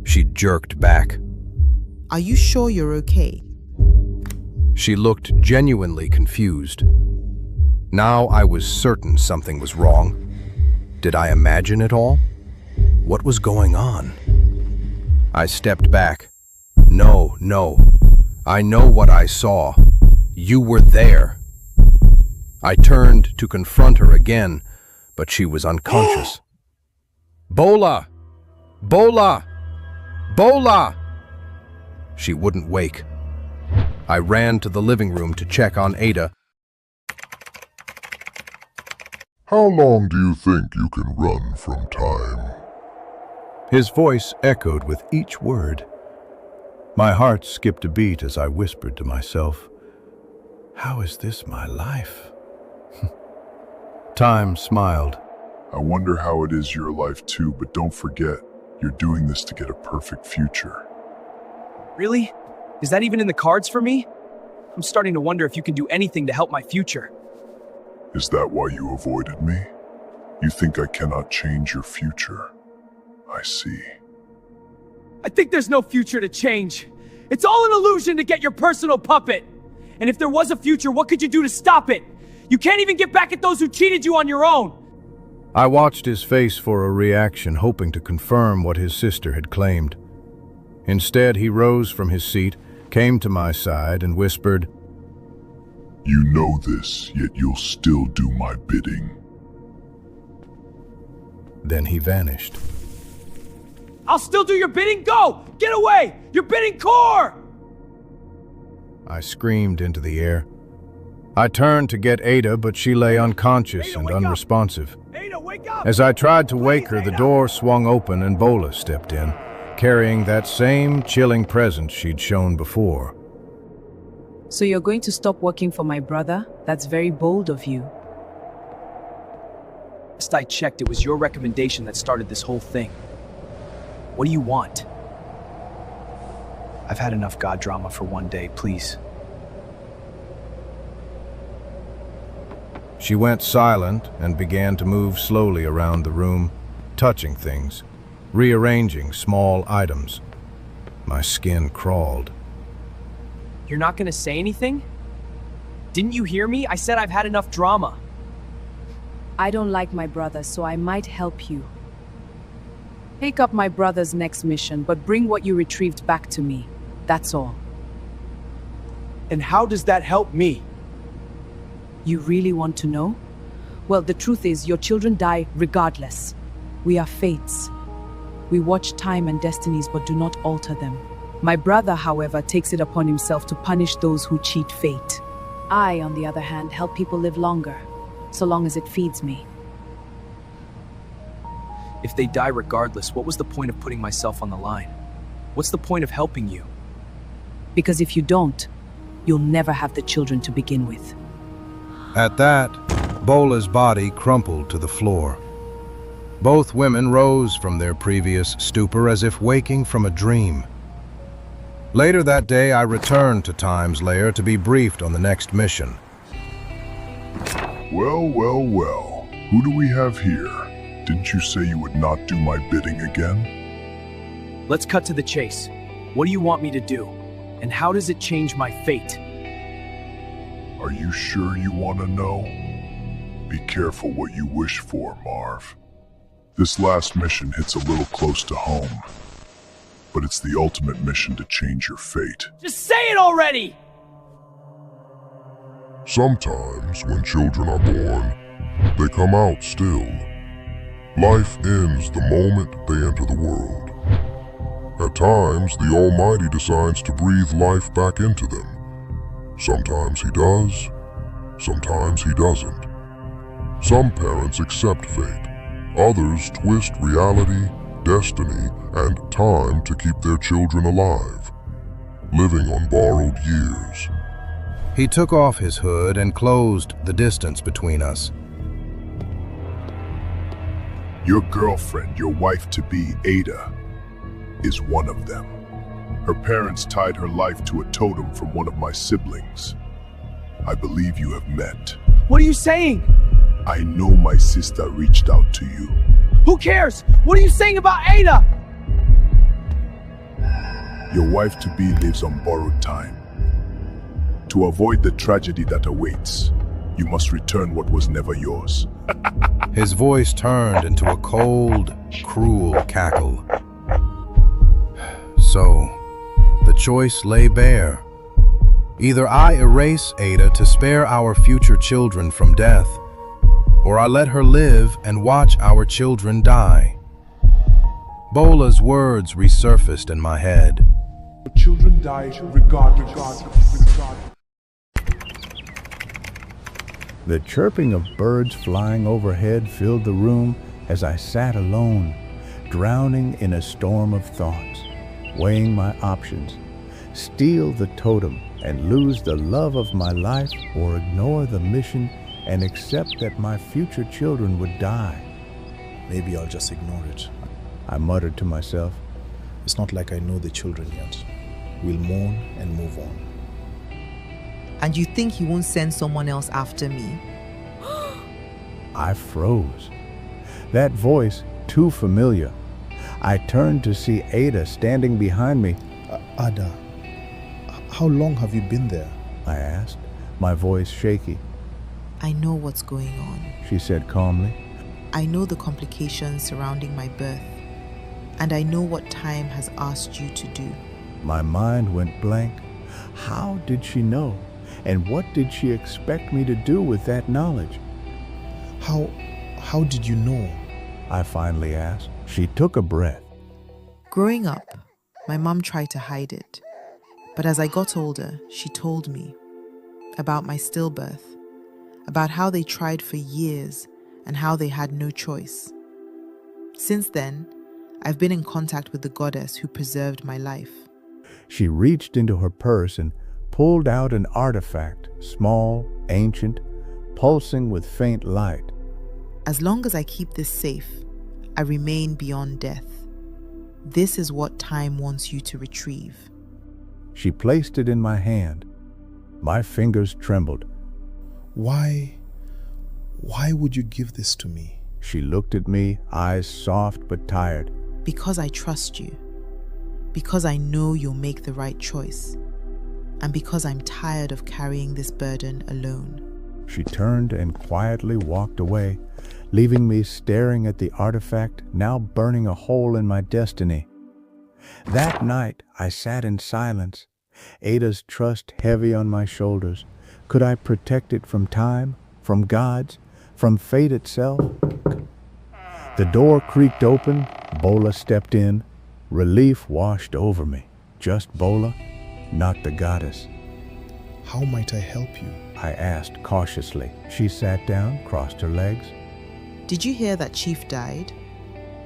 She jerked back. Are you sure you're okay? She looked genuinely confused. Now I was certain something was wrong. Did I imagine it all? What was going on? I stepped back. No. I know what I saw. You were there. I turned to confront her again, but she was unconscious. Bola! Bola! Bola! She wouldn't wake. I ran to the living room to check on Ada. How long do you think you can run from time? His voice echoed with each word. My heart skipped a beat as I whispered to myself, how is this my life? Time smiled. I wonder how it is your life too, but don't forget, you're doing this to get a perfect future. Really? Is that even in the cards for me? I'm starting to wonder if you can do anything to help my future. Is that why you avoided me? You think I cannot change your future? I see. I think there's no future to change. It's all an illusion to get your personal puppet. And if there was a future, what could you do to stop it? You can't even get back at those who cheated you on your own. I watched his face for a reaction, hoping to confirm what his sister had claimed. Instead, he rose from his seat, came to my side, and whispered, You know this, yet you'll still do my bidding. Then he vanished. I'll still do your bidding. Go! Get away! You're bidding core! I screamed into the air. I turned to get Ada, but she lay unconscious Ada, and wake up! unresponsive. Ada, wake up! As I tried to wake her, Please, the Ada! door swung open and Bola stepped in, carrying that same chilling presence she'd shown before. So you're going to stop working for my brother? That's very bold of you. Last I checked, it was your recommendation that started this whole thing. What do you want? I've had enough god drama for one day, please. She went silent and began to move slowly around the room, touching things, rearranging small items. My skin crawled. You're not gonna say anything? Didn't you hear me? I said I've had enough drama. I don't like my brother, so I might help you. Take up my brother's next mission, but bring what you retrieved back to me. That's all. And how does that help me? You really want to know? Well, the truth is, your children die regardless. We are fates. We watch time and destinies, but do not alter them. My brother, however, takes it upon himself to punish those who cheat fate. I, on the other hand, help people live longer, so long as it feeds me. If they die regardless, what was the point of putting myself on the line? What's the point of helping you? Because if you don't, you'll never have the children to begin with. At that, Bola's body crumpled to the floor. Both women rose from their previous stupor as if waking from a dream. Later that day, I returned to Time's lair to be briefed on the next mission. Well, well, well. Who do we have here? Didn't you say you would not do my bidding again? Let's cut to the chase. What do you want me to do? And how does it change my fate? Are you sure you want to know? Be careful what you wish for, Marve. This last mission hits a little close to home, but it's the ultimate mission to change your fate. Just say it already! Sometimes, when children are born, they come out still. Life ends the moment they enter the world. At times, the Almighty decides to breathe life back into them. Sometimes he does, sometimes he doesn't. Some parents accept fate. Others twist reality, destiny, and time to keep their children alive, living on borrowed years. He took off his hood and closed the distance between us. Your girlfriend, your wife-to-be, Ada, is one of them. Her parents tied her life to a totem from one of my siblings. I believe you have met. What are you saying? I know my sister reached out to you. Who cares? What are you saying about Ada? Your wife-to-be lives on borrowed time. To avoid the tragedy that awaits, you must return what was never yours. His voice turned into a cold, cruel cackle. So, the choice lay bare. Either I erase Ada to spare our future children from death, or I let her live and watch our children die. Bola's words resurfaced in my head. Children die regardless. The chirping of birds flying overhead filled the room as I sat alone, drowning in a storm of thoughts, weighing my options. Steal the totem and lose the love of my life, or ignore the mission and accept that my future children would die. Maybe I'll just ignore it. I muttered to myself. It's not like I know the children yet. We'll mourn and move on. And you think he won't send someone else after me? I froze. That voice, too familiar. I turned to see Ada standing behind me. Ada, how long have you been there? I asked, my voice shaky. I know what's going on, she said calmly. I know the complications surrounding my birth, and I know what time has asked you to do. My mind went blank. How did she know? And what did she expect me to do with that knowledge? How did you know? I finally asked. She took a breath. Growing up, my mom tried to hide it. But as I got older, she told me about my stillbirth, about how they tried for years and how they had no choice. Since then, I've been in contact with the goddess who preserved my life. She reached into her purse and pulled out an artifact, small, ancient, pulsing with faint light. As long as I keep this safe, I remain beyond death. This is what time wants you to retrieve. She placed it in my hand. My fingers trembled. Why Why would you give this to me? She looked at me, eyes soft but tired. Because I trust you. Because I know you'll make the right choice. And because I'm tired of carrying this burden alone. She turned and quietly walked away, leaving me staring at the artifact now burning a hole in my destiny. That night, I sat in silence, Ada's trust heavy on my shoulders. Could I protect it from time, from gods, from fate itself? The door creaked open, Bola stepped in. Relief washed over me. Just Bola, not the goddess. How might I help you? I asked cautiously. She sat down, crossed her legs. Did you hear that Chief died?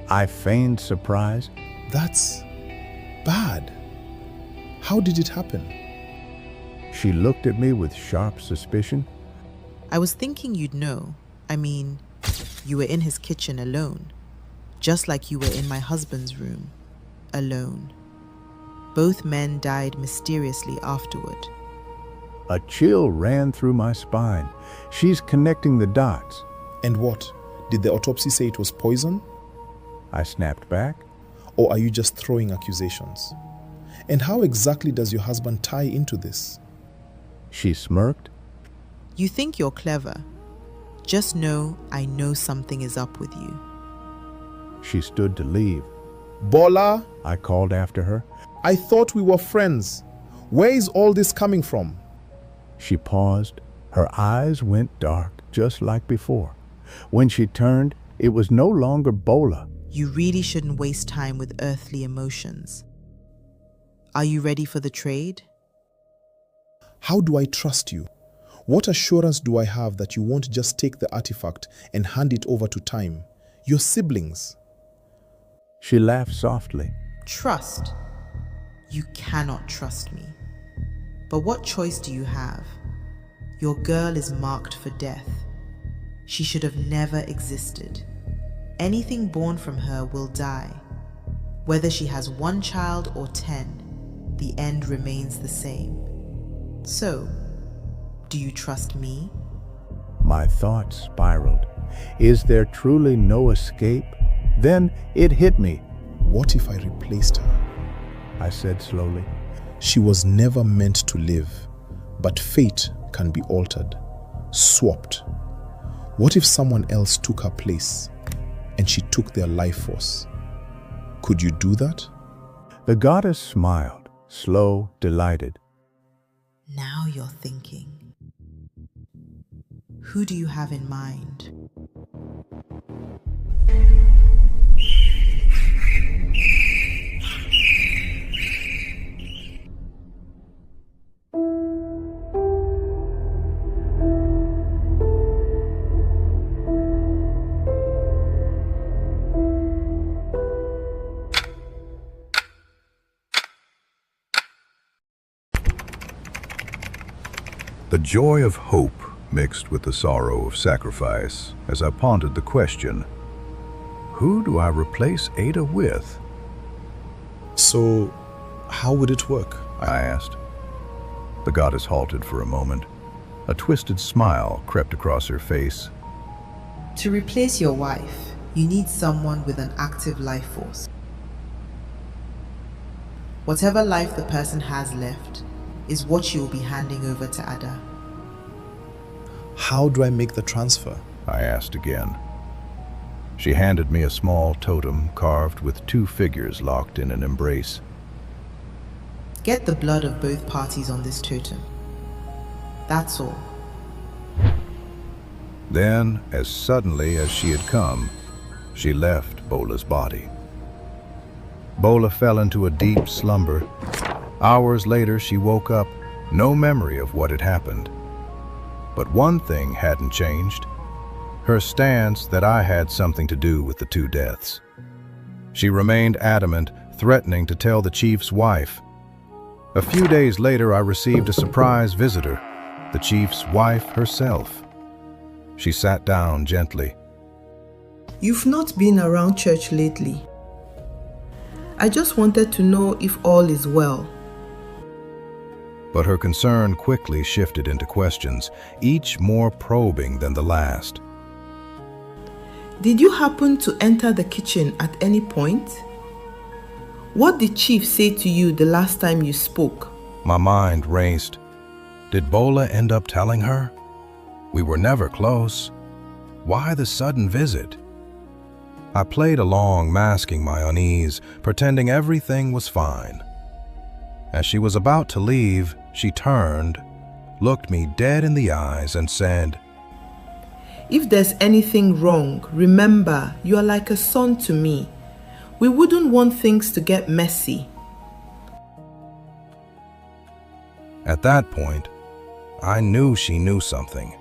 I feigned surprise. That's bad. How did it happen? She looked at me with sharp suspicion. I was thinking you'd know. I mean, you were in his kitchen alone. Just like you were in my husband's room. Alone. Both men died mysteriously afterward. A chill ran through my spine. She's connecting the dots. And what? Did the autopsy say it was poison? I snapped back. Or are you just throwing accusations? And how exactly does your husband tie into this? She smirked. You think you're clever. Just know I know something is up with you. She stood to leave. Bola, I called after her. I thought we were friends. Where is all this coming from? She paused. Her eyes went dark, just like before. When she turned, it was no longer Bola. You really shouldn't waste time with earthly emotions. Are you ready for the trade? How do I trust you? What assurance do I have that you won't just take the artifact and hand it over to time? Your siblings. She laughed softly. Trust? You cannot trust me. But what choice do you have? Your girl is marked for death. She should have never existed. Anything born from her will die. Whether she has 1 child or 10, the end remains the same. So, do you trust me? My thoughts spiraled. Is there truly no escape? Then it hit me. What if I replaced her? I said slowly. She was never meant to live, but fate can be altered, swapped. What if someone else took her place and she took their life force? Could you do that? The goddess smiled, slow, delighted. Now you're thinking. Who do you have in mind? The joy of hope mixed with the sorrow of sacrifice as I pondered the question, who do I replace Ada with? So, how would it work? I asked. The goddess halted for a moment. A twisted smile crept across her face. To replace your wife, you need someone with an active life force. Whatever life the person has left is what you will be handing over to Ada. How do I make the transfer? I asked again. She handed me a small totem carved with 2 figures locked in an embrace. Get the blood of both parties on this totem. That's all. Then, as suddenly as she had come, she left Bola's body. Bola fell into a deep slumber. Hours later, she woke up, no memory of what had happened. But one thing hadn't changed. Her stance that I had something to do with the 2 deaths. She remained adamant, threatening to tell the chief's wife. A few days later, I received a surprise visitor, the chief's wife herself. She sat down gently. You've not been around church lately. I just wanted to know if all is well. But her concern quickly shifted into questions, each more probing than the last. Did you happen to enter the kitchen at any point? What did Chief say to you the last time you spoke? My mind raced. Did Bola end up telling her? We were never close. Why the sudden visit? I played along, masking my unease, pretending everything was fine. As she was about to leave, she turned, looked me dead in the eyes, and said, If there's anything wrong, remember you are like a son to me. We wouldn't want things to get messy. At that point, I knew she knew something.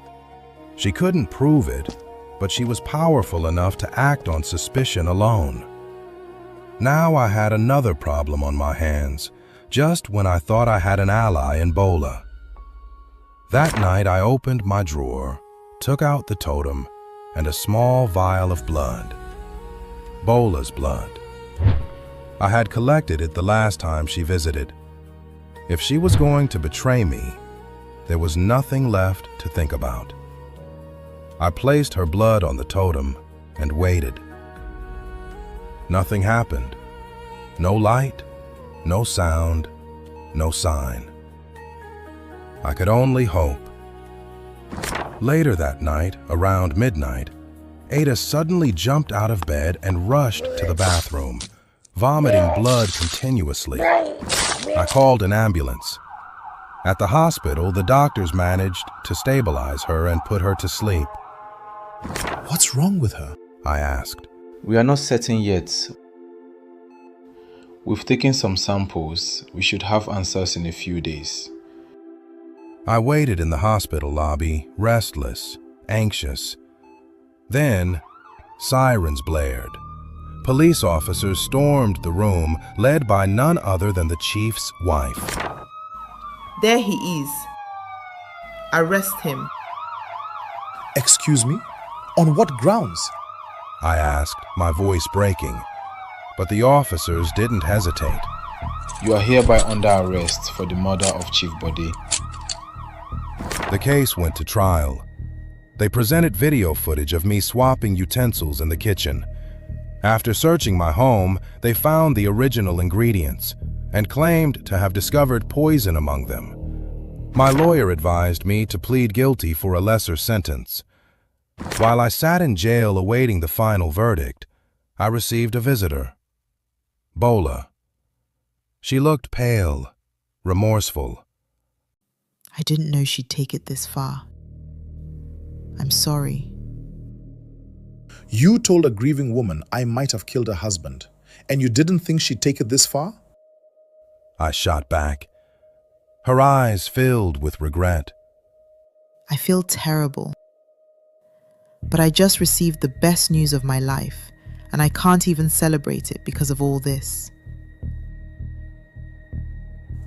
She couldn't prove it, but she was powerful enough to act on suspicion alone. Now I had another problem on my hands, just when I thought I had an ally in Bola. That night I opened my drawer, took out the totem, and a small vial of blood. Bola's blood. I had collected it the last time she visited. If she was going to betray me, there was nothing left to think about. I placed her blood on the totem and waited. Nothing happened. No light, no sound, no sign. I could only hope. Later that night, around midnight, Ada suddenly jumped out of bed and rushed to the bathroom, vomiting blood continuously. I called an ambulance. At the hospital, the doctors managed to stabilize her and put her to sleep. What's wrong with her? I asked. We are not certain yet. We've taken some samples. We should have answers in a few days. I waited in the hospital lobby, restless, anxious. Then, sirens blared. Police officers stormed the room, led by none other than the chief's wife. There he is. Arrest him. Excuse me? On what grounds? I asked, my voice breaking. But the officers didn't hesitate. You are hereby under arrest for the murder of Chief Bode. The case went to trial. They presented video footage of me swapping utensils in the kitchen. After searching my home, they found the original ingredients and claimed to have discovered poison among them. My lawyer advised me to plead guilty for a lesser sentence. While I sat in jail awaiting the final verdict, I received a visitor. Bola. She looked pale, remorseful. I didn't know she'd take it this far. I'm sorry. You told a grieving woman I might have killed her husband, and you didn't think she'd take it this far? I shot back. Her eyes filled with regret. I feel terrible. But I just received the best news of my life, and I can't even celebrate it because of all this.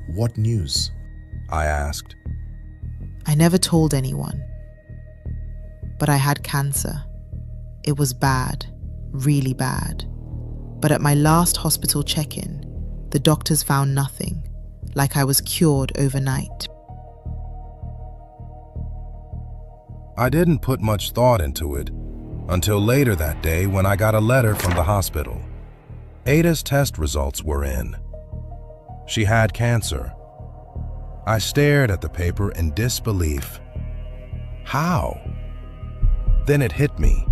What news? I asked. I never told anyone. But I had cancer. It was bad, really bad. But at my last hospital check-in, the doctors found nothing, like I was cured overnight. I didn't put much thought into it until later that day when I got a letter from the hospital. Ada's test results were in. She had cancer. I stared at the paper in disbelief. How? Then it hit me.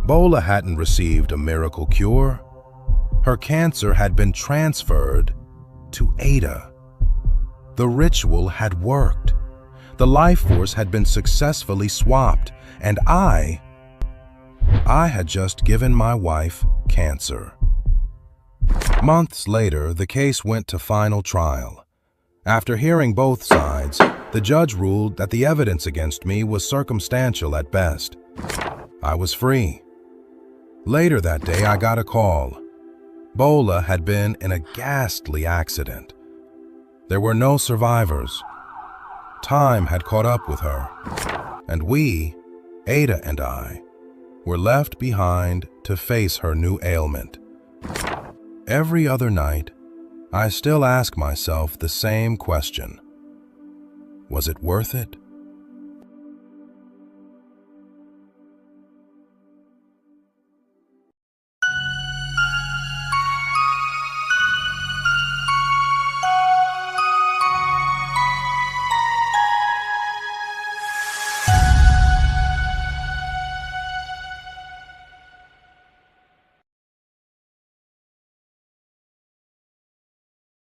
Bola hadn't received a miracle cure. Her cancer had been transferred to Ada. The ritual had worked. The life force had been successfully swapped, and I had just given my wife cancer. Months later, the case went to final trial. After hearing both sides, the judge ruled that the evidence against me was circumstantial at best. I was free. Later that day, I got a call. Bola had been in a ghastly accident. There were no survivors. Time had caught up with her, and we, Ada and I, were left behind to face her new ailment. Every other night, I still ask myself the same question. Was it worth it?